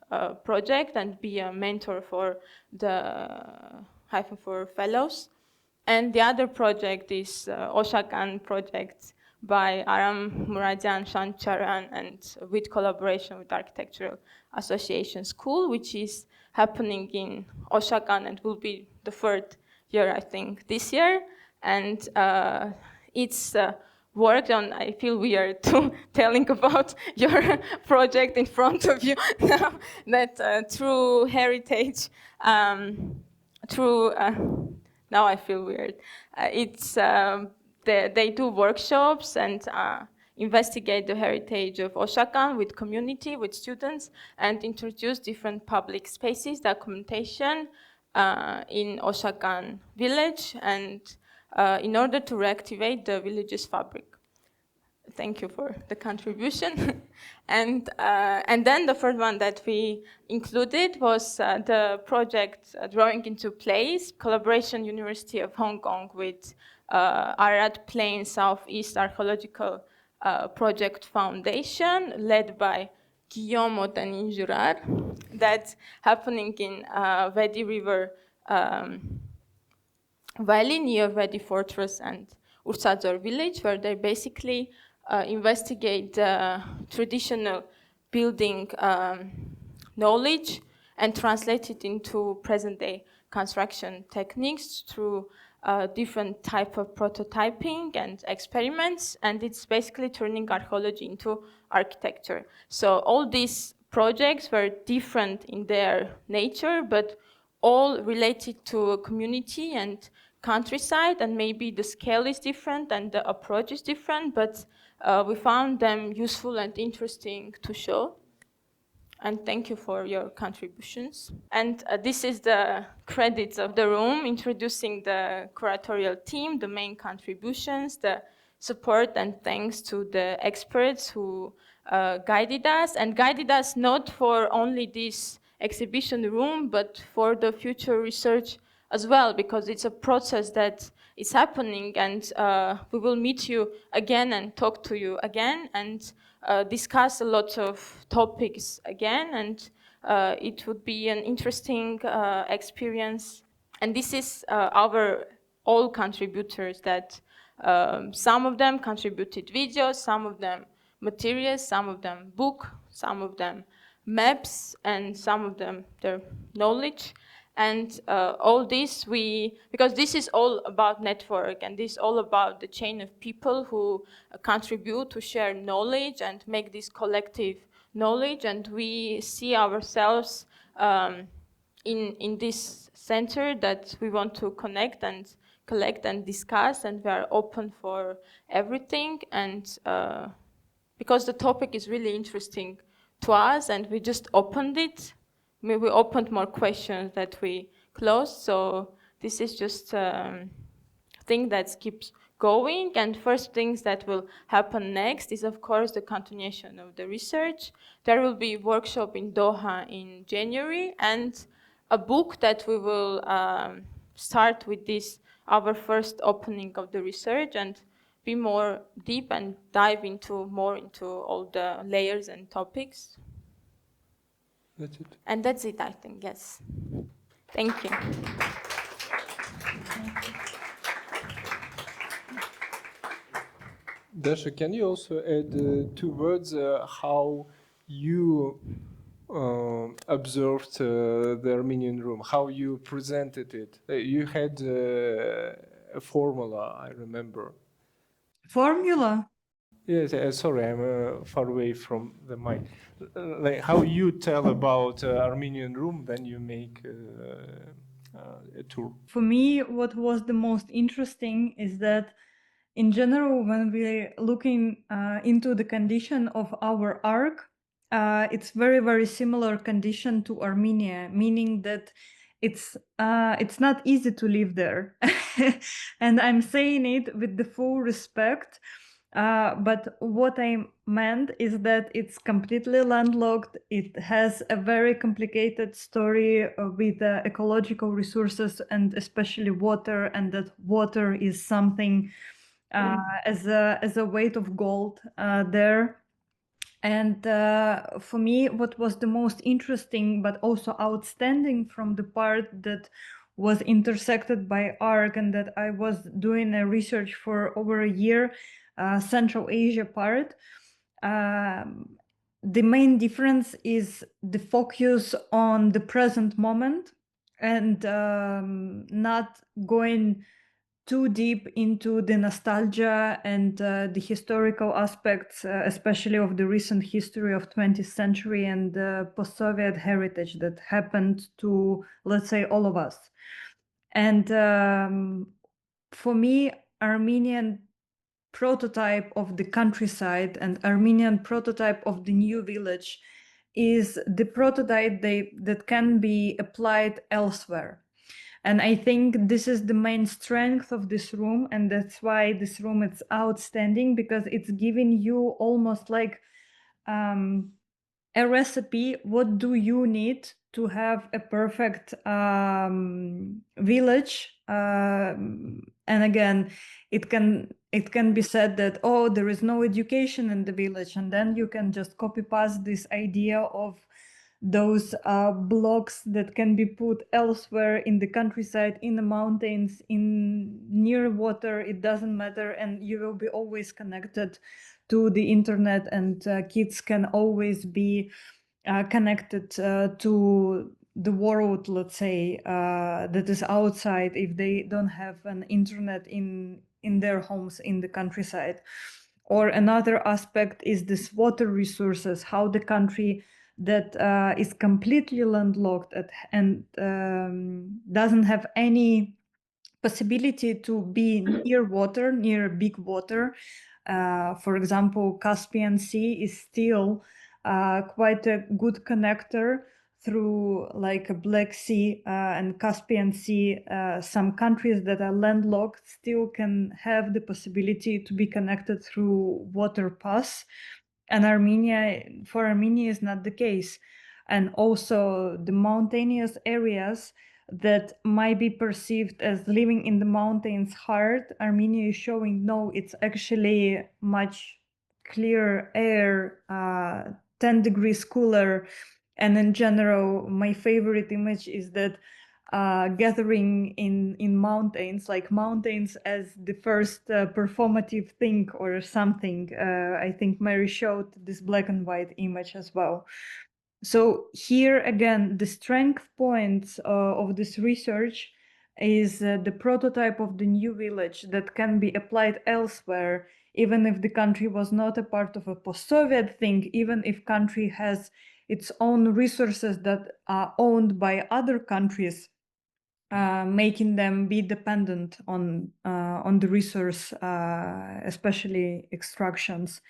project and be a mentor for the -4 fellows. And the other project is Oshakan project by Aram Muradian Shancharan, and with collaboration with Architectural Association School, which is happening in Oshakan and will be the 3rd year, I think, this year. And it's worked on, I feel weird to telling about your project in front of you now, that through heritage, now I feel weird. They do workshops and investigate the heritage of Oshakan with community, with students, and introduce different public spaces, documentation in Oshakan village, and in order to reactivate the village's fabric. Thank you for the contribution. And then the third one that we included was the project Drawing into Place, collaboration University of Hong Kong with Arad Plain Southeast Archaeological Project Foundation, led by Guillaume Otanin-Jurard, that's happening in Vedi River Valley near Vedi Fortress and Ursadzor village, where they basically investigate traditional building knowledge and translate it into present-day construction techniques through different type of prototyping and experiments, and it's basically turning archaeology into architecture. So all these projects were different in their nature, but all related to a community and countryside, and maybe the scale is different and the approach is different, but we found them useful and interesting to show. And thank you for your contributions. And this is the credits of the room, introducing the curatorial team, the main contributions, the support, and thanks to the experts who guided us, and guided us not for only this exhibition room, but for the future research as well, because it's a process that is happening, and we will meet you again and talk to you again, and discuss a lot of topics again, and it would be an interesting experience. And this is our all contributors that some of them contributed videos, some of them materials, some of them book, some of them maps, and some of them their knowledge. And all this because this is all about network, and this is all about the chain of people who contribute to share knowledge and make this collective knowledge. And we see ourselves in this center that we want to connect and collect and discuss, and we are open for everything. And because the topic is really interesting to us, and we just opened it. We opened more questions that we closed, so this is just a thing that keeps going. And first things that will happen next is, of course, the continuation of the research. There will be a workshop in Doha in January, and a book that we will start with this, our first opening of the research, and be more deep and dive more into all the layers and topics. That's it. And that's it, I think, yes. Thank you. Dasha, can you also add 2 words how you observed the Armenian Room, how you presented it? You had a formula, I remember. Formula? Yes, sorry, I'm far away from the mic. Like how you tell about Armenian Room when you make a tour? For me, what was the most interesting is that in general, when we're looking into the condition of our ark, it's very, very similar condition to Armenia, meaning that it's not easy to live there. And I'm saying it with the full respect. But what I meant is that it's completely landlocked. It has a very complicated story with ecological resources and especially water, and that water is something as a weight of gold there. And for me, what was the most interesting but also outstanding from the part that was intersected by ARC and that I was doing a research for over a year, Central Asia part, the main difference is the focus on the present moment and not going too deep into the nostalgia and the historical aspects, especially of the recent history of 20th century and the post-Soviet heritage that happened to, let's say, all of us. And for me, Armenian prototype of the countryside and Armenian prototype of the new village is the prototype that can be applied elsewhere. And I think this is the main strength of this room, and that's why this room is outstanding, because it's giving you almost like a recipe. What do you need to have a perfect village? And again, it can be said that, oh, there is no education in the village, and then you can just copy paste this idea of those blocks that can be put elsewhere in the countryside, in the mountains, in near water, it doesn't matter, and you will be always connected to the internet, and kids can always be connected to the world, let's say, that is outside if they don't have an internet in their homes in the countryside. Or another aspect is this water resources, how the country that is completely landlocked and doesn't have any possibility to be near water, near big water. For example, Caspian Sea is still quite a good connector through like a Black Sea and Caspian Sea. Some countries that are landlocked still can have the possibility to be connected through water pass. And for Armenia is not the case. And also the mountainous areas that might be perceived as living in the mountains hard, Armenia is showing no, it's actually much clearer air, 10 degrees cooler. And in general, my favorite image is that gathering in mountains, like mountains as the first performative thing or something. I think Meri showed this black and white image as well. So here again, the strength points of this research is the prototype of the new village that can be applied elsewhere, even if the country was not a part of a post-Soviet thing, even if country has its own resources that are owned by other countries, making them be dependent on the resource, especially extractions.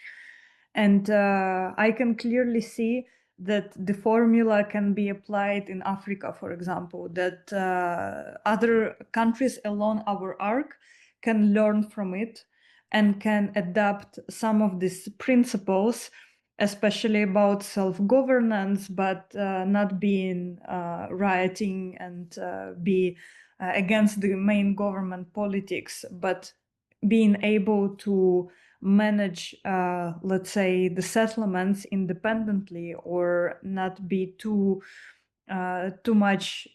And I can clearly see that the formula can be applied in Africa, for example, that other countries along our arc can learn from it and can adapt some of these principles, especially about self-governance, but not being rioting and be against the main government politics, but being able to manage, let's say, the settlements independently or not be too too much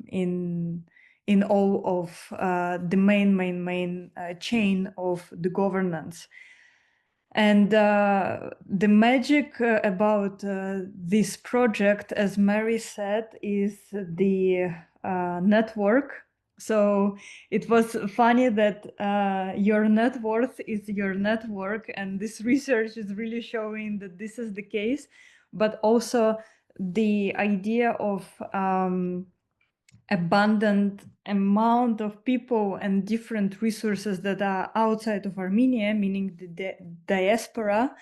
in all of the main chain of the governance. And the magic about this project, as Meri said, is the network. So it was funny that your net worth is your network, and this research is really showing that this is the case, but also the idea of abundant amount of people and different resources that are outside of Armenia, meaning the diaspora,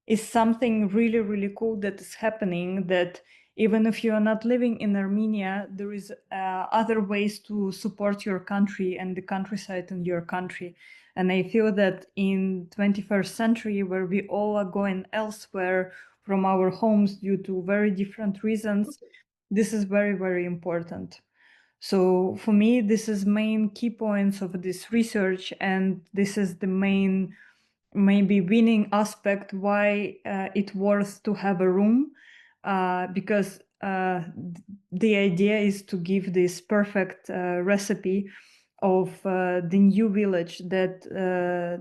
is something really, really cool that is happening, that even if you are not living in Armenia, there is other ways to support your country and the countryside in your country. And I feel that in 21st century, where we all are going elsewhere from our homes due to very different reasons, this is very, very important. So for me, this is main key points of this research, and this is the main maybe winning aspect why it's worth to have a room, because the idea is to give this perfect recipe of the new village that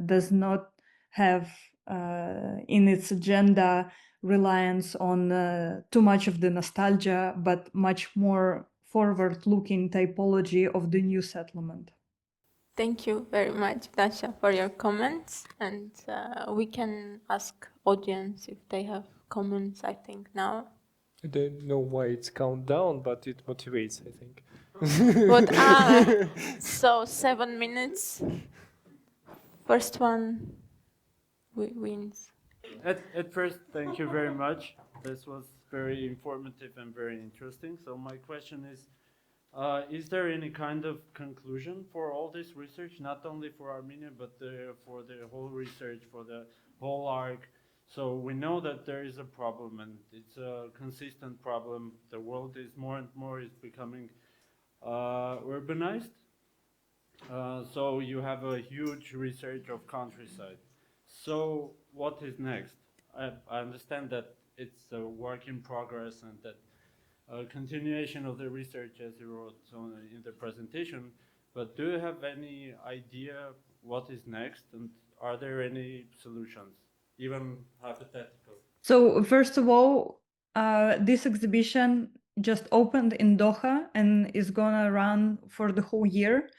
does not have in its agenda reliance on too much of the nostalgia, but much more forward-looking typology of the new settlement. Thank you very much, Dasha, for your comments. And we can ask audience if they have comments, I think, now. I don't know why it's countdown, but it motivates, I think. So 7 minutes. First one wins. At first, thank you very much. This was very informative and very interesting. So my question is there any kind of conclusion for all this research, not only for Armenia, but for the whole research, for the whole arc? So we know that there is a problem, and it's a consistent problem. The world is more and more is becoming urbanized. So you have a huge research of countryside. So what is next? I understand that it's a work in progress and that continuation of the research as you wrote in the presentation, but do you have any idea what is next, and are there any solutions, even hypothetical? So first of all, this exhibition just opened in Doha and is gonna run for the whole year.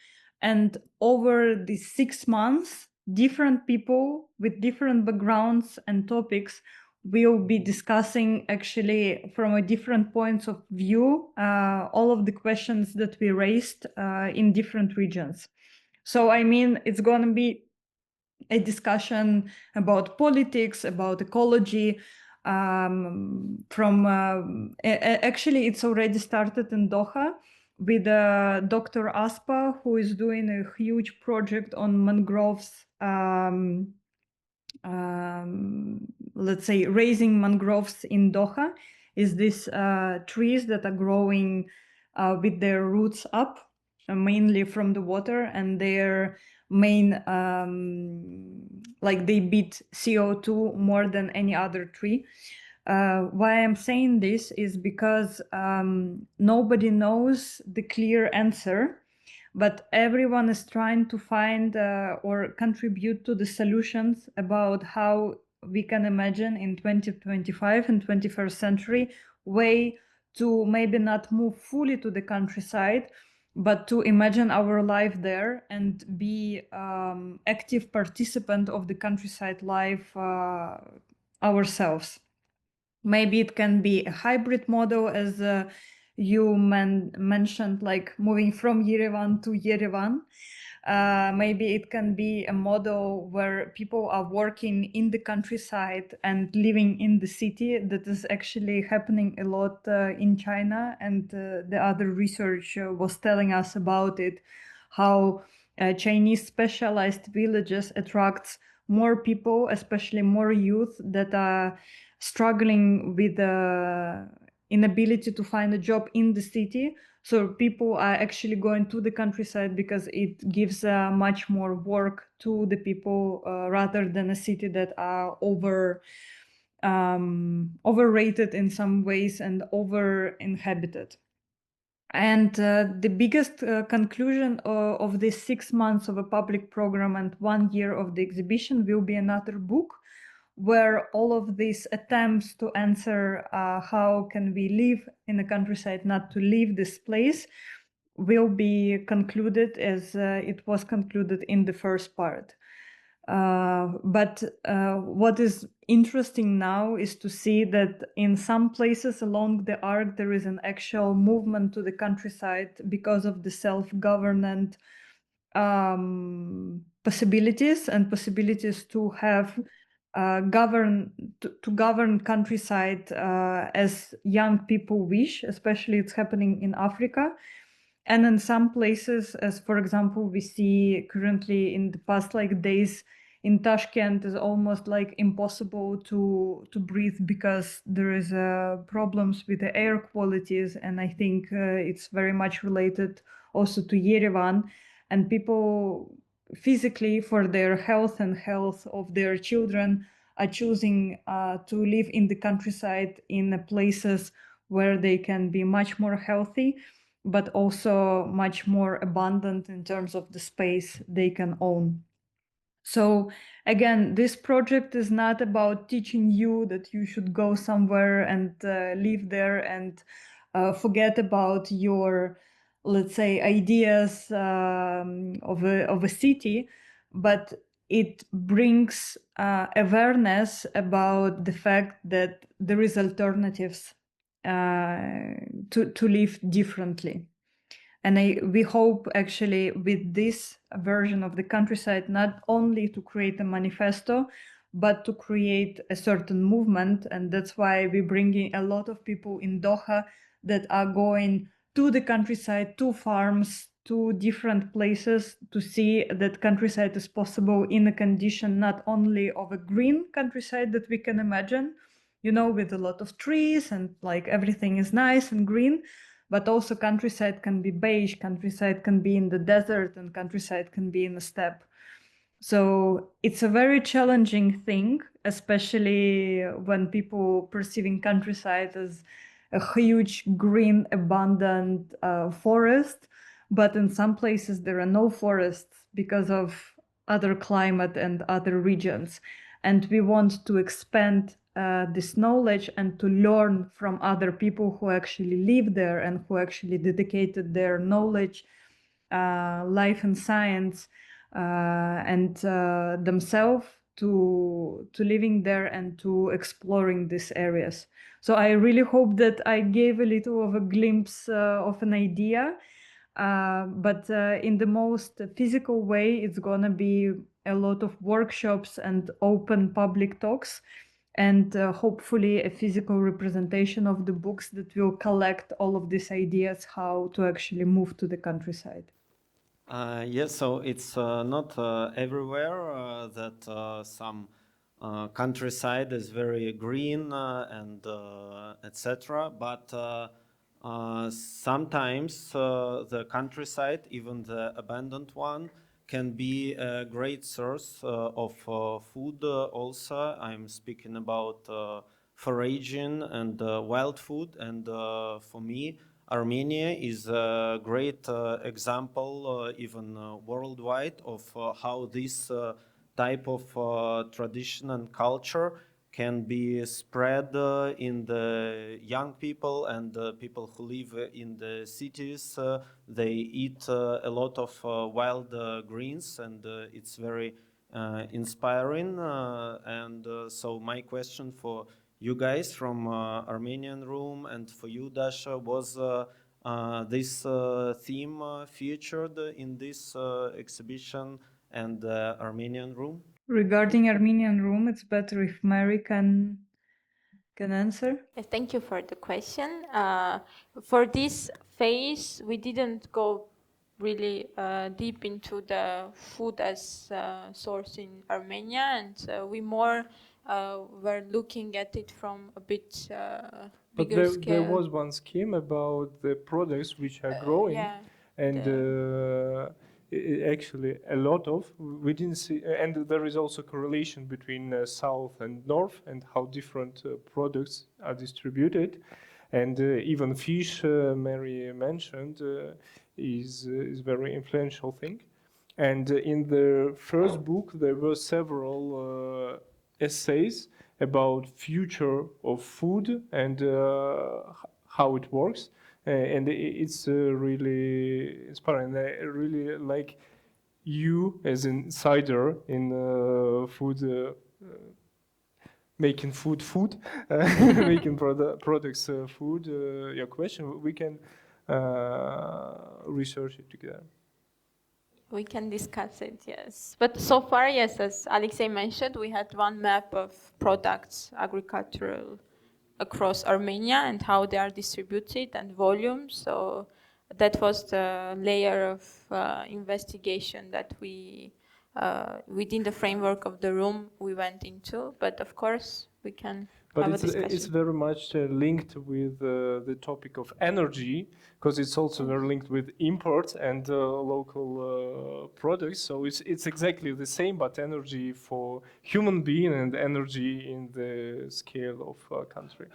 And over the 6 months, different people with different backgrounds and topics will be discussing actually from a different points of view all of the questions that we raised in different regions. So I mean, it's going to be a discussion about politics, about ecology. Actually, it's already started in Doha with Dr. Aspa, who is doing a huge project on mangroves. Let's say raising mangroves in Doha is these trees that are growing with their roots up, mainly from the water, and their main like they beat CO2 more than any other tree. Why I'm saying this is because nobody knows the clear answer, but everyone is trying to find or contribute to the solutions about how we can imagine in 2025 and 21st century way to maybe not move fully to the countryside, but to imagine our life there and be active participant of the countryside life ourselves. Maybe it can be a hybrid model, as you mentioned, like moving from Yerevan to Yerevan. Maybe it can be a model where people are working in the countryside and living in the city. That is actually happening a lot in China, and the other research was telling us about it, how Chinese specialized villages attracts more people, especially more youth that are struggling with the inability to find a job in the city. So people are actually going to the countryside because it gives much more work to the people rather than a city that are overrated in some ways and over-inhabited. And the biggest conclusion of this 6 months of a public program and 1 year of the exhibition will be another book where all of these attempts to answer how can we live in the countryside, not to leave this place, will be concluded as it was concluded in the first part. But what is interesting now is to see that in some places along the arc there is an actual movement to the countryside because of the self-government possibilities and possibilities to have govern countryside as young people wish. Especially it's happening in Africa. And in some places, as for example, we see currently in the past days in Tashkent, is almost like impossible to breathe because there is problems with the air qualities. And I think it's very much related also to Yerevan, and people physically for their health and health of their children are choosing to live in the countryside in places where they can be much more healthy, but also much more abundant in terms of the space they can own. So again, this project is not about teaching you that you should go somewhere and live there and forget about your, let's say, ideas of a city, but it brings awareness about the fact that there is alternatives to live differently. And we hope actually with this version of the countryside, not only to create a manifesto, but to create a certain movement. And that's why we're bringing a lot of people in Doha that are going to the countryside, to farms, to different places to see that countryside is possible in a condition not only of a green countryside that we can imagine, with a lot of trees and everything is nice and green, but also countryside can be beige, countryside can be in the desert, and countryside can be in the steppe. So it's a very challenging thing, especially when people perceiving countryside as a huge, green, abundant forest. But in some places there are no forests because of other climate and other regions. And we want to expand this knowledge and to learn from other people who actually live there and who actually dedicated their knowledge, life and science, and themselves to living there and to exploring these areas. So I really hope that I gave a little of a glimpse of an idea, but in the most physical way, it's gonna be a lot of workshops and open public talks, and hopefully a physical representation of the books that will collect all of these ideas how to actually move to the countryside. Yes, so it's not everywhere that some countryside is very green and etc. But sometimes the countryside, even the abandoned one, can be a great source of food also. I'm speaking about foraging and wild food, and for me, Armenia is a great example, even worldwide, of how this type of tradition and culture can be spread in the young people and people who live in the cities. They eat a lot of wild greens, and it's very inspiring. So my question for you guys from Armenian Room and for you, Dasha, was this theme featured in this exhibition and Armenian Room? Regarding Armenian Room, it's better if Meri can answer. Thank you for the question. For this phase, we didn't go really deep into the food as source in Armenia, and we more were looking at it from a bit bigger But scale. there was one scheme about the products which are growing, Yeah, and actually a lot of. We didn't see, and there is also correlation between south and north and how different products are distributed. And even fish, Meri mentioned, is very influential thing. And in the first book, there were several essays about future of food and how it works. And it's really inspiring. I really like you as an insider in food, making food, making products food. Your question, we can research it together. We can discuss it, yes. But so far, yes, as Aleksei mentioned, we had one map of products, agricultural, across Armenia and how they are distributed and volume. So that was the layer of investigation that we, within the framework of the room, we went into. But of course, we can have a discussion. It's very much linked with the topic of energy, because it's also very linked with imports and local products. So it's exactly the same, but energy for human being and energy in the scale of country.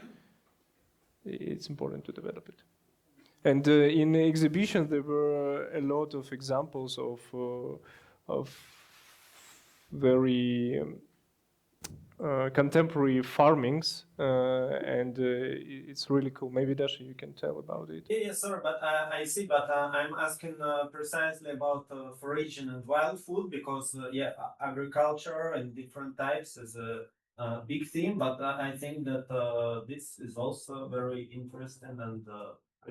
It's important to develop it. And in the exhibition, there were a lot of examples of very contemporary farmings, and it's really cool. Maybe Dasha, you can tell about it. Yeah, sir. But I see. But I'm asking precisely about foraging and wild food because agriculture and different types is a big theme. But I think that this is also very interesting and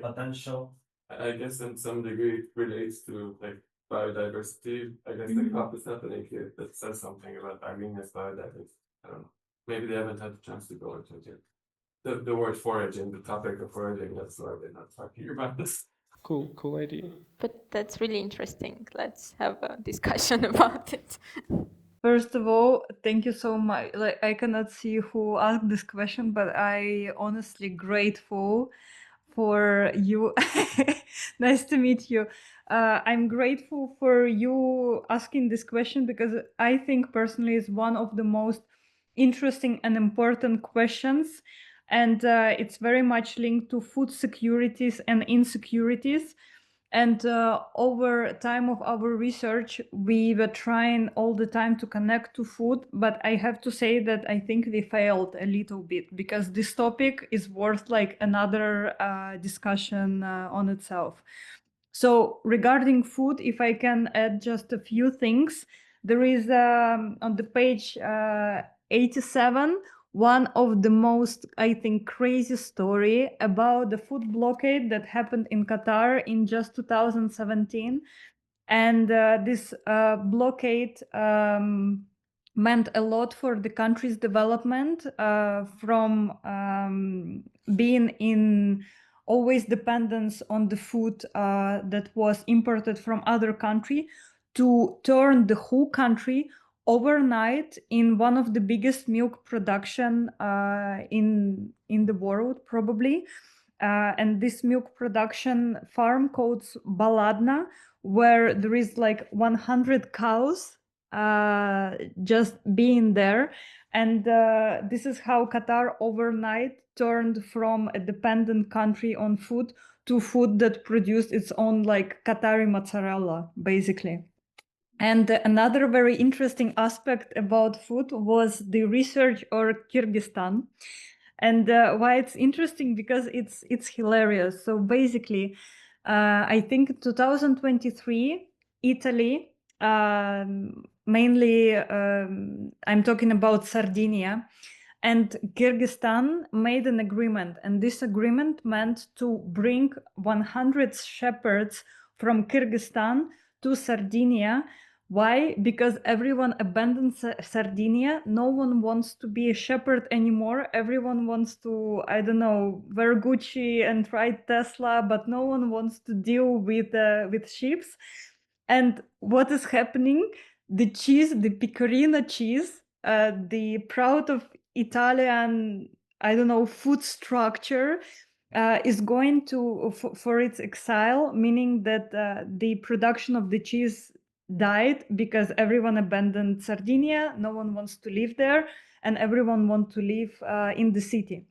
potential. I guess in some degree it relates to like biodiversity. I guess the COP is happening here that says something about Armenia's biodiversity. I don't know. Maybe they haven't had the chance to go into it yet. The word foraging, the topic of foraging, that's why they're not talking about this. Cool idea. But that's really interesting. Let's have a discussion about it. First of all, thank you so much. Like, I cannot see who asked this question, but I honestly grateful for you. Nice to meet you. I'm grateful for you asking this question because I think personally it's one of the most interesting and important questions. And it's very much linked to food securities and insecurities. And over time of our research, we were trying all the time to connect to food, but I have to say that I think we failed a little bit because this topic is worth like another discussion on itself. So regarding food, if I can add just a few things, there is on the page 87, one of the most, I think, crazy story about the food blockade that happened in Qatar in just 2017. And this blockade meant a lot for the country's development from being in always dependence on the food that was imported from other country to turn the whole country overnight in one of the biggest milk production in the world, probably. And this milk production farm called Baladna, where there is like 100 cows just being there. And this is how Qatar overnight turned from a dependent country on food to food that produced its own like Qatari mozzarella, basically. And another very interesting aspect about food was the research on Kyrgyzstan. And why it's interesting, because it's hilarious. So basically, I think 2023, Italy, mainly I'm talking about Sardinia, and Kyrgyzstan made an agreement. And this agreement meant to bring 100 shepherds from Kyrgyzstan to Sardinia. Why? Because everyone abandoned Sardinia. No one wants to be a shepherd anymore. Everyone wants to, I don't know, wear Gucci and ride Tesla, but no one wants to deal with sheep. And what is happening? The cheese, the pecorino cheese, the proud of Italian, I don't know, food structure, is going to for its exile, meaning that the production of the cheese died because everyone abandoned Sardinia. No one wants to live there, and everyone wants to live in the city.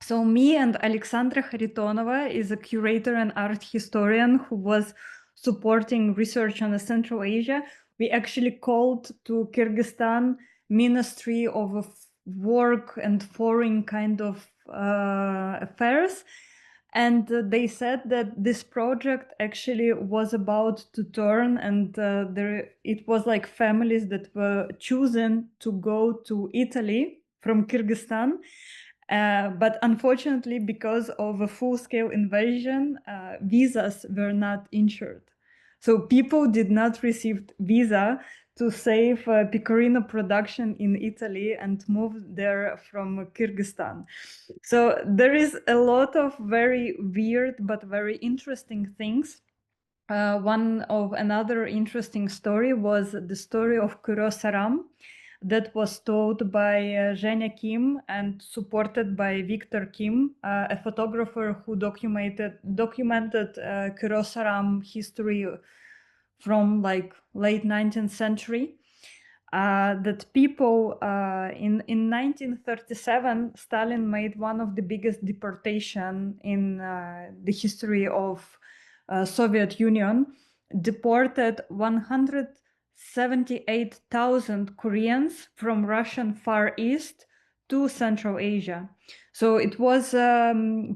So me and Alexandra Kharitonova is a curator and art historian who was supporting research on Central Asia. We actually called to Kyrgyzstan Ministry of Work and Foreign kind of affairs. And they said that this project actually was about to turn, and it was like families that were chosen to go to Italy from Kyrgyzstan. But unfortunately, because of a full-scale invasion, visas were not issued. So people did not receive visa to save pecorino production in Italy and move there from Kyrgyzstan. So there is a lot of very weird but very interesting things. Another interesting story was the story of Kurosaram that was told by Zhenya Kim and supported by Victor Kim, a photographer who documented Kurosaram history from like late 19th century. That people in 1937, Stalin made one of the biggest deportation in the history of Soviet Union, deported 178,000 Koreans from Russian Far East to Central Asia. So it was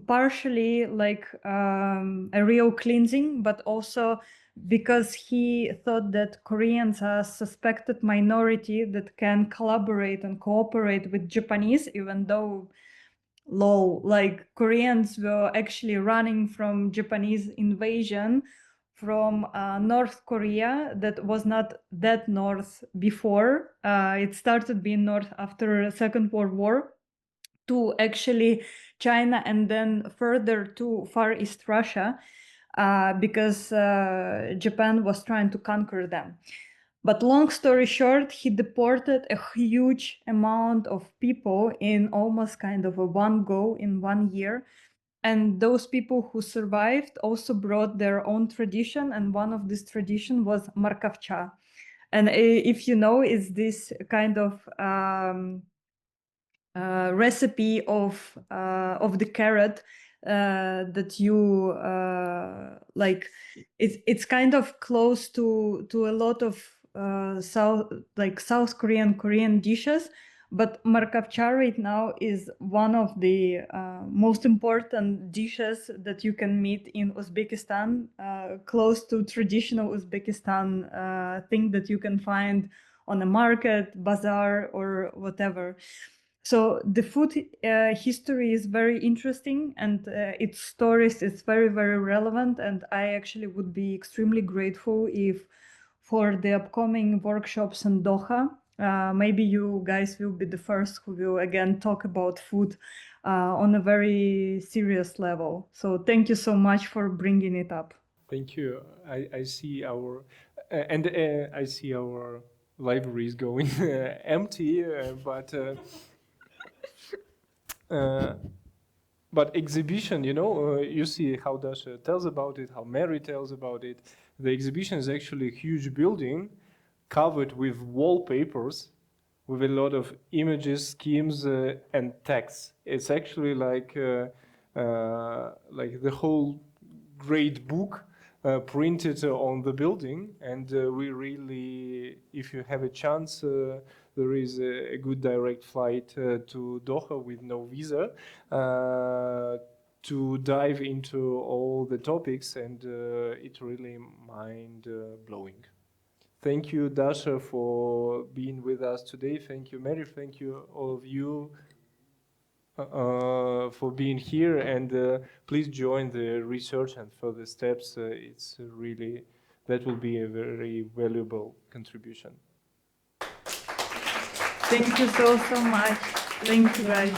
partially like a real cleansing, but also because he thought that Koreans are a suspected minority that can collaborate and cooperate with Japanese, even though like Koreans were actually running from Japanese invasion from North Korea that was not that north before. It started being north after Second World War to actually China and then further to Far East Russia. Because Japan was trying to conquer them. But long story short, he deported a huge amount of people in almost kind of a one go in 1 year. And those people who survived also brought their own tradition. And one of this tradition was markavcha. And if you know, it's this kind of recipe of the carrot that you like. It's kind of close to a lot of South Korean dishes, but markavcha right now is one of the most important dishes that you can meet in Uzbekistan, close to traditional Uzbekistan thing that you can find on a market, bazaar, or whatever. So the food history is very interesting, and its stories is very, very relevant. And I actually would be extremely grateful if for the upcoming workshops in Doha, maybe you guys will be the first who will again talk about food on a very serious level. So thank you so much for bringing it up. Thank you. I see our I see our library is going empty, but exhibition, you see how Dasha tells about it, how Meri tells about it. The exhibition is actually a huge building covered with wallpapers with a lot of images, schemes, and text. It's actually like the whole great book printed on the building. And we really, if you have a chance, there is a good direct flight to Doha with no visa to dive into all the topics, and it's really mind-blowing. Thank you, Dasha, for being with us today. Thank you, Meri. Thank you, all of you, for being here. And please join the research and further steps. It's really, that will be a very valuable contribution. Thank you so much. Thank you, guys.